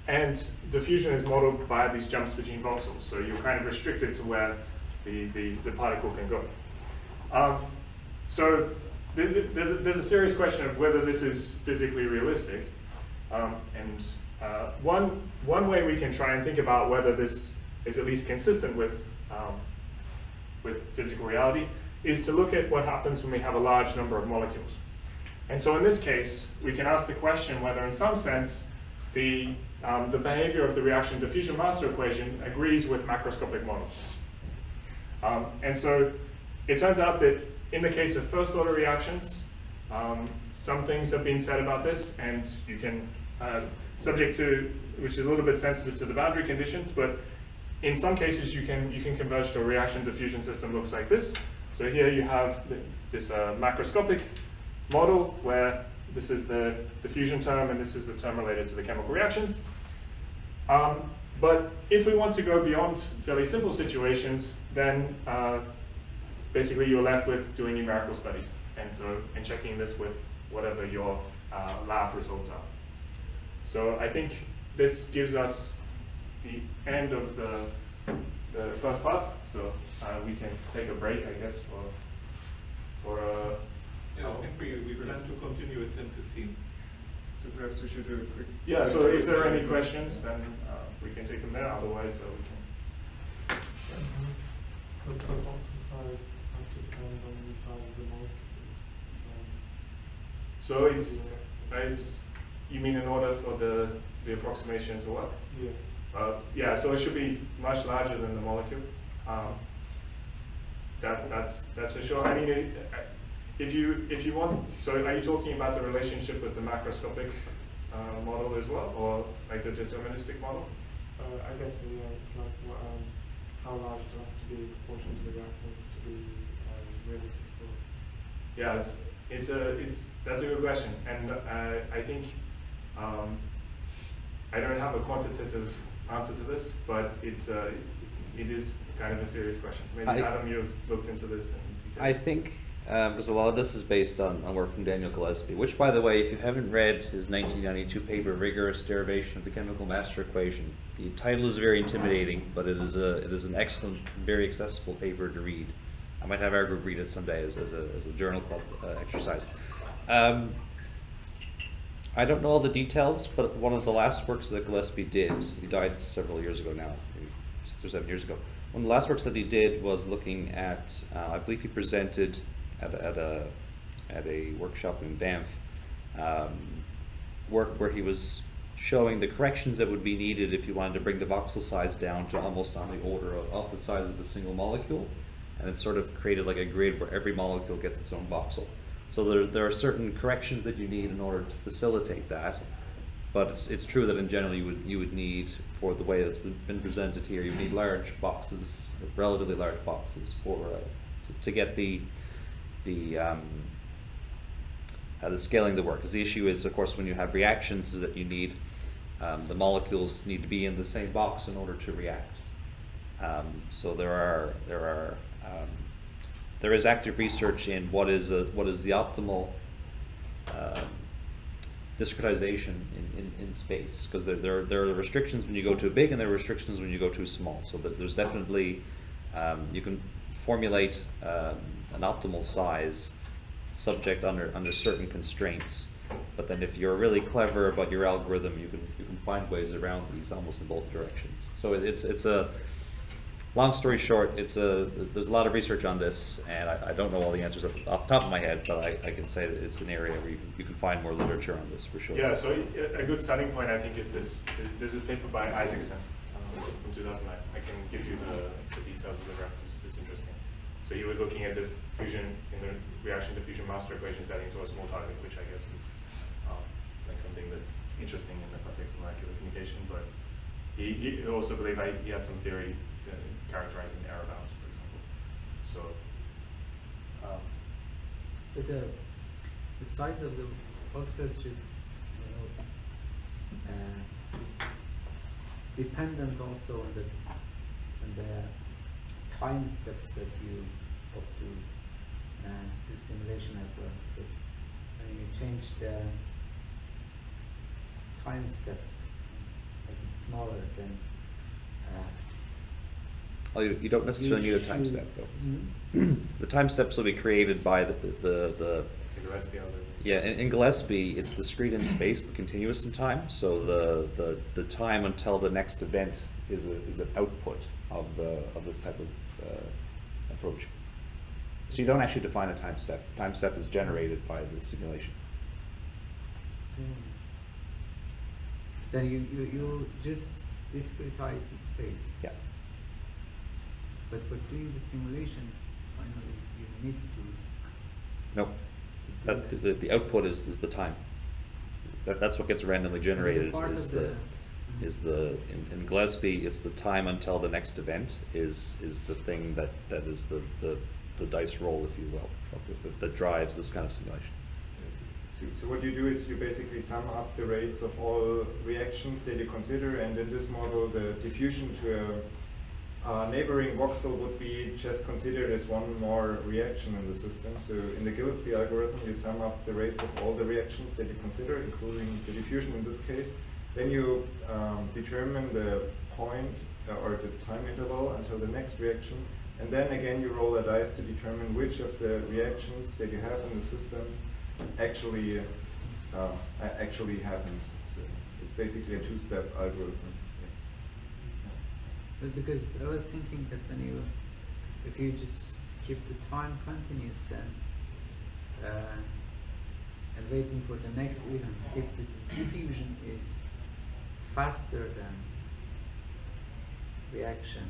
and diffusion is modeled via these jumps between voxels, so you're kind of restricted to where the particle can go. So there's a serious question of whether this is physically realistic, and one way we can try and think about whether this is at least consistent with physical reality is to look at what happens when we have a large number of molecules. And so in this case, we can ask the question whether in some sense the behavior of the reaction diffusion master equation agrees with macroscopic models. And so it turns out that in the case of first order reactions, some things have been said about this, and you can, subject to, which is a little bit sensitive to the boundary conditions, but in some cases you can converge to a reaction diffusion system looks like this. So here you have this macroscopic model where this is the diffusion term and this is the term related to the chemical reactions. But if we want to go beyond fairly simple situations, then basically you're left with doing numerical studies and checking this with whatever your lab results are. So I think this gives us the end of the first part. So we can take a break, I guess, for yeah, I think we plan to continue at 10:15. So perhaps we should do a quick... Yeah, so if there are any questions, then we can take them there, otherwise we can... Does the voxel size have to depend on the size of the molecules? So it's... you mean in order for the approximation to work? Yeah. Yeah, so it should be much larger than the molecule. That's for sure. I mean, if you want, so are you talking about the relationship with the macroscopic model as well, or like the deterministic model? I guess yeah, it's like how large do have to be in proportion to the reactants to be realistic for? Yeah, that's a good question, and I think I don't have a quantitative answer to this, but it is kind of a serious question. Maybe Adam, you've looked into this in detail. I think because a lot of this is based on work from Daniel Gillespie, which, by the way, if you haven't read his 1992 paper, Rigorous Derivation of the Chemical Master Equation, the title is very intimidating, but it is an excellent, very accessible paper to read. I might have our group read it someday as a journal club exercise. I don't know all the details, but one of the last works that Gillespie did, he died several years ago now, maybe 6 or 7 years ago. One of the last works that he did was looking at, I believe he presented at a workshop in Banff, work where he was showing the corrections that would be needed if you wanted to bring the voxel size down to almost on the order of the size of a single molecule, and it sort of created like a grid where every molecule gets its own voxel. So there are certain corrections that you need in order to facilitate that, but it's true that in general you would need, for the way that's been presented here, you need large boxes, relatively large boxes for to get the scaling to work. Because the issue is, of course, when you have reactions, is that you need the molecules need to be in the same box in order to react. So there is active research in what is the optimal discretization in space, because there are restrictions when you go too big and there are restrictions when you go too small. So that there's definitely you can formulate an optimal size subject under certain constraints, but then if you're really clever about your algorithm, you can find ways around these almost in both directions. So it's a long story short, there's a lot of research on this, and I don't know all the answers off the top of my head, but I can say that it's an area where you can find more literature on this for sure. Yeah, so a good starting point, I think, is this paper by Isaacson from 2009. I can give you the details of the reference if it's interesting. So he was looking at diffusion in the reaction diffusion master equation setting to a small target, which I guess is like something that's interesting in the context of molecular communication, but he also believed he had some theory characterizing error bounds, for example. So, but the size of the boxes should dependent also on the time steps that you up to do simulation as well, because when you change the time steps, make it smaller, then Oh, you don't necessarily need a time step though. The time steps will be created by the Gillespie algorithm. yeah, in Gillespie it's discrete in space but continuous in time. So the time until the next event is an output of this type of approach. So you don't actually define a time step. Time step is generated by the simulation. Then you just discretize the space. Yeah. But for doing the simulation, finally you need to. Nope. The output is the time. That's what gets randomly generated. In Gillespie it's the time until the next event is the thing that is the dice roll, if you will, that drives this kind of simulation. So what you do is you basically sum up the rates of all reactions that you consider, and in this model the diffusion to a neighboring voxel would be just considered as one more reaction in the system. So in the Gillespie algorithm you sum up the rates of all the reactions that you consider, including the diffusion in this case. Then you determine the point or the time interval until the next reaction, and then again you roll a dice to determine which of the reactions that you have in the system actually happens. So it's basically a two-step algorithm. But because I was thinking that if you just keep the time continuous, then and waiting for the next event, if the diffusion is faster than reaction,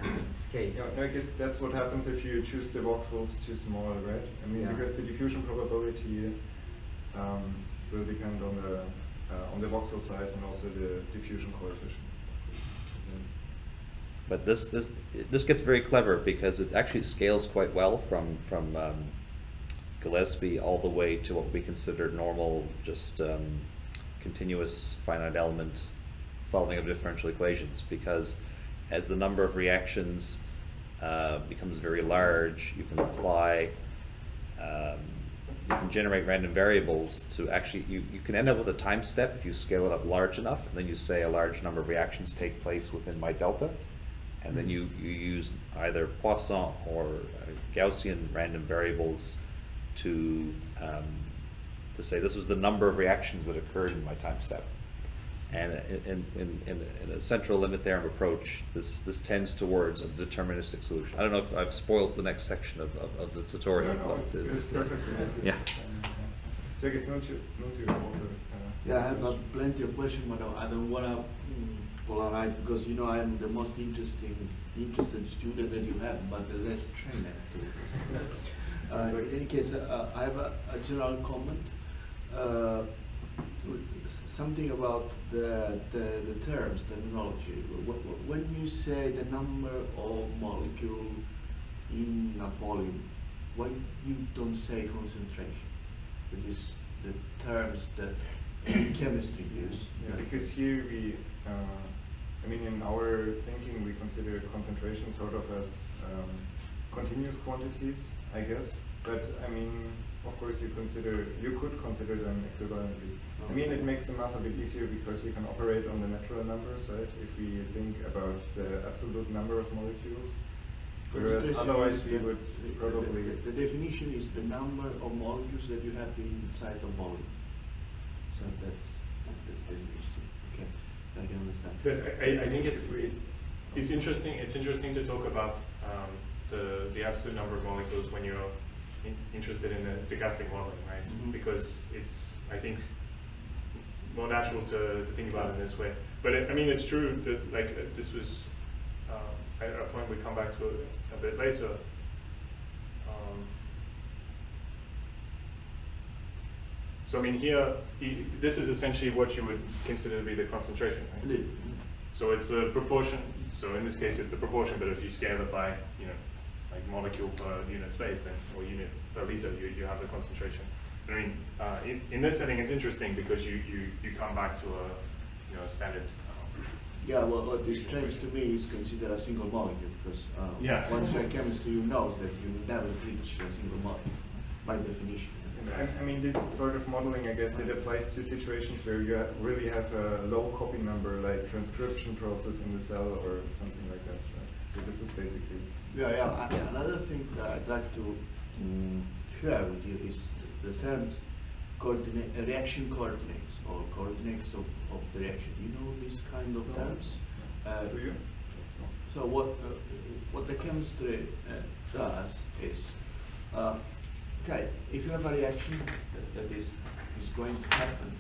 as in scale. Yeah, no, I guess that's what happens if you choose the voxels too small, right? I mean, because the diffusion probability will depend on the voxel size and also the diffusion coefficient. But this gets very clever because it actually scales quite well from Gillespie all the way to what we consider normal, just continuous finite element solving of differential equations, because as the number of reactions becomes very large, you can apply, you can generate random variables to actually, you can end up with a time step if you scale it up large enough, and then you say a large number of reactions take place within my delta, and then you use either Poisson or Gaussian random variables to say this was the number of reactions that occurred in my time step. And in a central limit theorem approach, this tends towards a deterministic solution. I don't know if I've spoiled the next section of the tutorial. No, but yeah. So I guess don't you also? Yeah, I have plenty of questions, but I don't want to polarize because I'm the most interested student that you have, but the less trained to this. In any case, I have a general comment. Something about the terms, terminology. When you say the number of molecule in a volume, why you don't say concentration? It is the terms that chemistry use. Yeah, because here we, I mean, in our thinking, we consider concentration sort of as continuous quantities, I guess. But I mean, of course, you could consider them equivalently. I mean, it makes the math a bit easier because we can operate on the natural numbers, right? If we think about the absolute number of molecules. Whereas otherwise we would probably... The definition is the number of molecules that you have inside a volume. So that's the definition. Okay, I can understand. But I think it's interesting. It's interesting to talk about the absolute number of molecules when you're interested in the stochastic modeling, right? Mm-hmm. Because it's, I think, more natural to think about it in this way. But I mean, it's true that this was a point we come back to a bit later. So I mean, here, this is essentially what you would consider to be the concentration, right? So it's the proportion. So in this case, it's the proportion. But if you scale it by, like molecule per unit space, then or unit per liter, you have the concentration. I mean, in this setting, it's interesting because you come back to a standard. Yeah, well, what is strange to me is considered a single molecule, because once you're in chemistry, you know that you will never reach a single molecule, by definition. I mean, this sort of modeling, I guess, it applies to situations where you really have a low copy number, like transcription process in the cell or something like that, right? So this is basically... Yeah. Another thing that I'd like to share with you is the terms reaction coordinates, or coordinates of the reaction. You know these kind of terms? Do you? So what the chemistry does is, okay, if you have a reaction that is going to happen,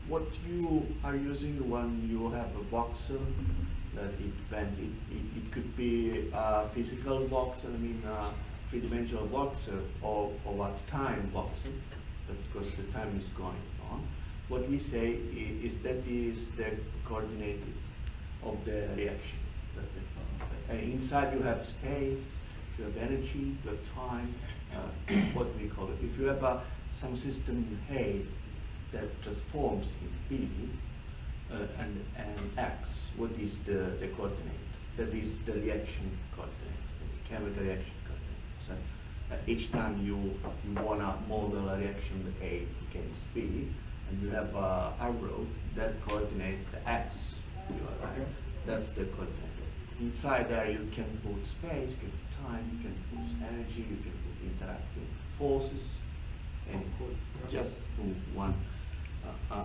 what you are using when you have a voxel, that it depends. It could be a physical voxel, I mean three-dimensional voxel, or a time voxel, because the time is going on. What we say is that is the coordinate of the reaction. Inside you have space, you have energy, you have time, what we call it. If you have some system A that transforms in B and X, what is the coordinate? That is the reaction coordinate, the chemical reaction coordinate. So each time you want to model a reaction A against B, and you have a arrow that coordinates the X, right? That's the coordinate. Inside there you can put space, you can put time, you can put energy, you can put interacting forces, and just one.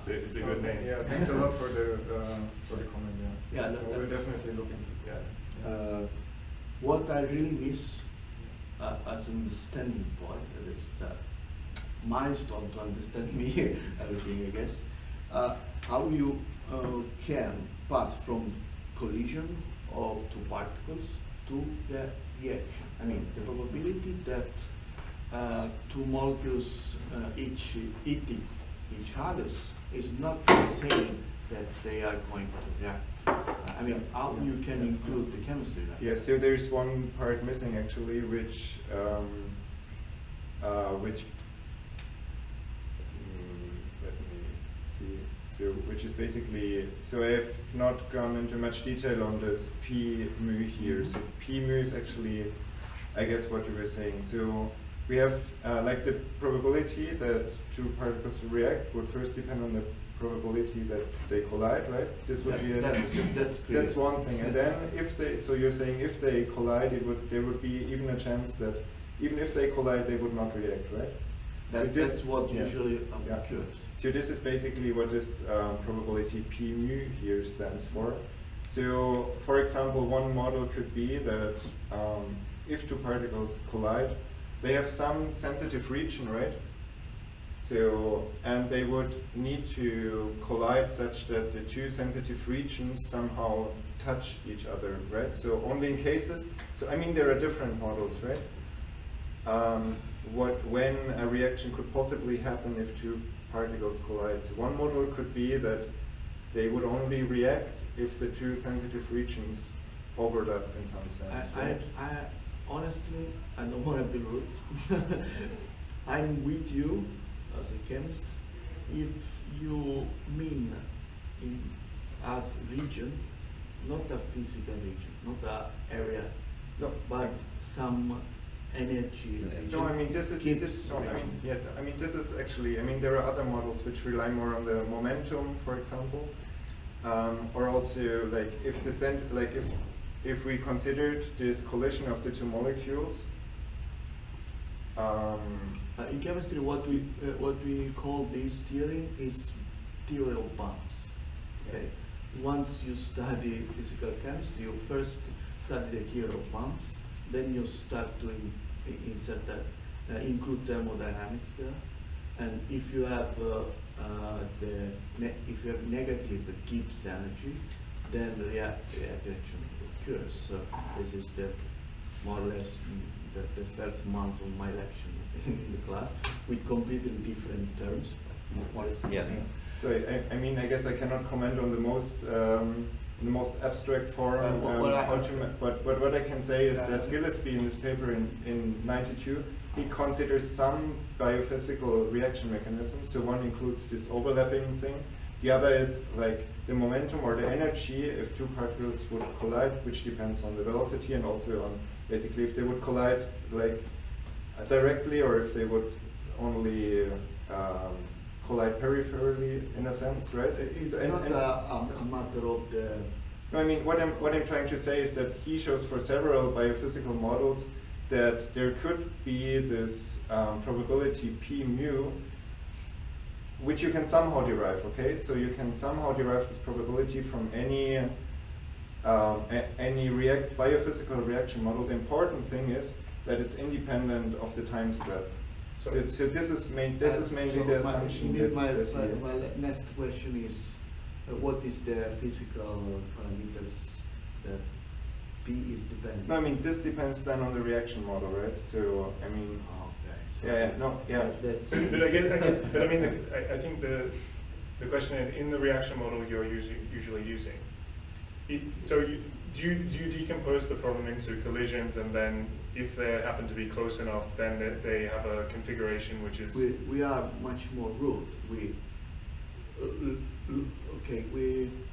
It's a good thing. Yeah, thanks a lot for the comment. Yeah, we'll definitely look into it. Yeah. What I really miss as an understanding point, that is a milestone to understand me everything, I guess, how you can pass from collision of two particles to the reaction. I mean, the probability that two molecules eating each other's is not the same that they are going to react. I mean, how you can include the chemistry, right? Yeah, so there's one part missing actually, which let me see. So, which is basically, so I have not gone into much detail on this P mu here. So P mu is actually, I guess, what you were saying. So we have like the probability that two particles react would first depend on the probability that they collide, right? This would be that's one thing. And then if they, so you're saying if they collide, there would be even a chance that even if they collide, they would not react, right? That's what usually occurs. So this is basically what this probability P mu here stands for. So, for example, one model could be that if two particles collide, they have some sensitive region, right? So, and they would need to collide such that the two sensitive regions somehow touch each other, right? So only in cases, so I mean there are different models, right? When a reaction could possibly happen if two particles collide. So one model could be that they would only react if the two sensitive regions overlap in some sense. Right? I honestly, I don't want to be rude. I'm with you as a chemist. If you mean as region, not a physical region, not an area, no, but some energy. No, I mean this is I mean this is actually, I mean there are other models which rely more on the momentum, for example, or also like if the if we considered this collision of the two molecules. In chemistry, what we call this theory is Imperial Pumps. Okay. Once you study physical chemistry, you first study the Imperial Pumps, then you start to insert that, include thermodynamics there, and if you have if you have negative Gibbs energy, then the reaction occurs. So this is the more or less the first month of my lecture in the class with completely different terms. More or less the same. So I mean, I guess I cannot comment on the most abstract form. But what I can say is that Gillespie in his paper in '92, he considers some biophysical reaction mechanisms. So one includes this overlapping thing. The other is like the momentum or the energy if two particles would collide, which depends on the velocity and also on basically if they would collide like directly or if they would only collide peripherally in a sense, right? It's So not a matter of the. No, I mean what I'm trying to say is that he shows for several biophysical models that there could be this probability p mu, which you can somehow derive. Okay, so you can somehow derive this probability from any biophysical reaction model. The important thing is that it's independent of the time step. So this is mainly the assumption. My next question is, what is the physical parameters that P is dependent? No, I mean this depends then on the reaction model, right? So I mean, okay. So But I mean, I think the question in the reaction model you're usually using. Do you decompose the problem into collisions, and then if they happen to be close enough, then they have a configuration which is. We are much more rude.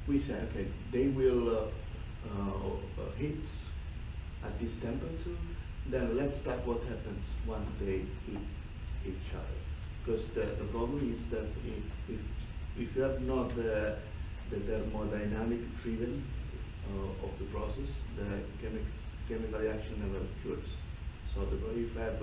We say okay, they will hit at this temperature. Then let's start what happens once they hit each other. Because the problem is that if you have not the thermodynamic driven of the process, the chemical reaction never occurs. So if you have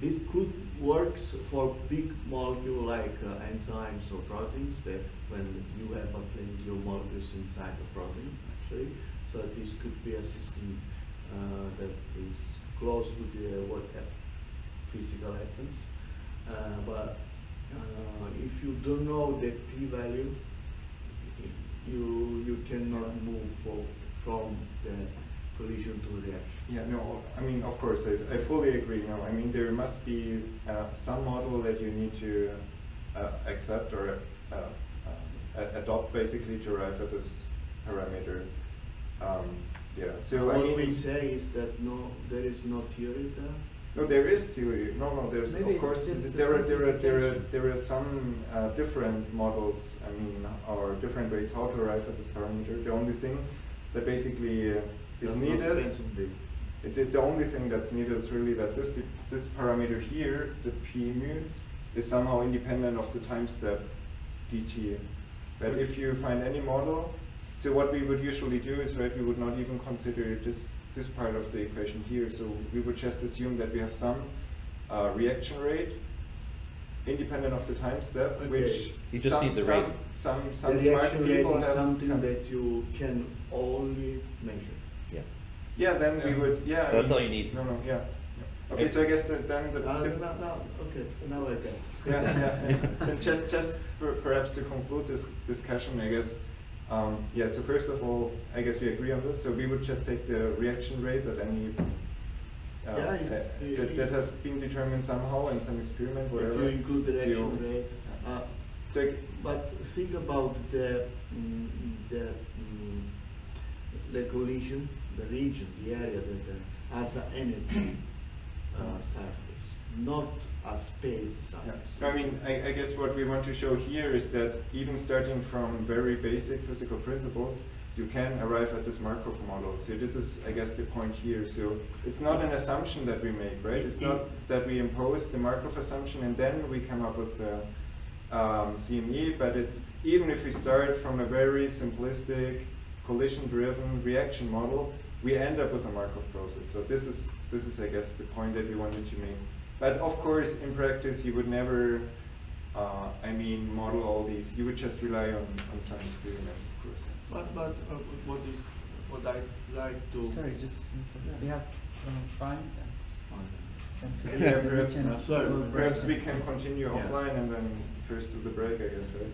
this could works for big molecule like enzymes or proteins, that when you have plenty of molecules inside the protein actually. So this could be a system that is close to what physical happens. But if you don't know the p-value, you cannot move from the collision to reaction. Yeah, no, I mean, of course, I fully agree. No, I mean, there must be some model that you need to accept or adopt basically to arrive at this parameter. Yeah, so what we say is that there is no theory there. No, there is theory. No, there's Maybe of course there are some different models. I mean, or different ways how to arrive at this parameter. The only thing that basically is needed. The only thing that's needed is really that this parameter here, the p mu, is somehow independent of the time step dt. But if you find any model, so what we would usually do is, right, we would not even consider this part of the equation here. So we would just assume that we have some reaction rate independent of the time step, okay. Which you just need the rate. Some the smart reaction rate people is have something that you can only measure. Yeah. Yeah, then we would. Yeah, That's all you need. No, yeah. Okay, so I guess then the. Okay, now I get. Yeah. And just perhaps to conclude this discussion, I guess. Yeah. So first of all, I guess we agree on this. So we would just take the reaction rate that any. That has been determined somehow in some experiment, whatever. If you include the reaction rate. But think about the collision, the region, the area that has an energy surface, not a space surface. Yeah. I mean, I guess what we want to show here is that even starting from very basic physical principles, you can arrive at this Markov model. So this is, I guess, the point here. So it's not an assumption that we make, right? It's not that we impose the Markov assumption and then we come up with the CME, but it's even if we start from a very simplistic collision-driven reaction model, we end up with a Markov process. So this is, I guess, the point that we wanted to make. But of course, in practice, you would never, model all these. You would just rely on some experiments, of course. But what I'd like to. Sorry, just we have time. It's 10:50. Yeah, perhaps we can continue offline and then first do the break, I guess, right?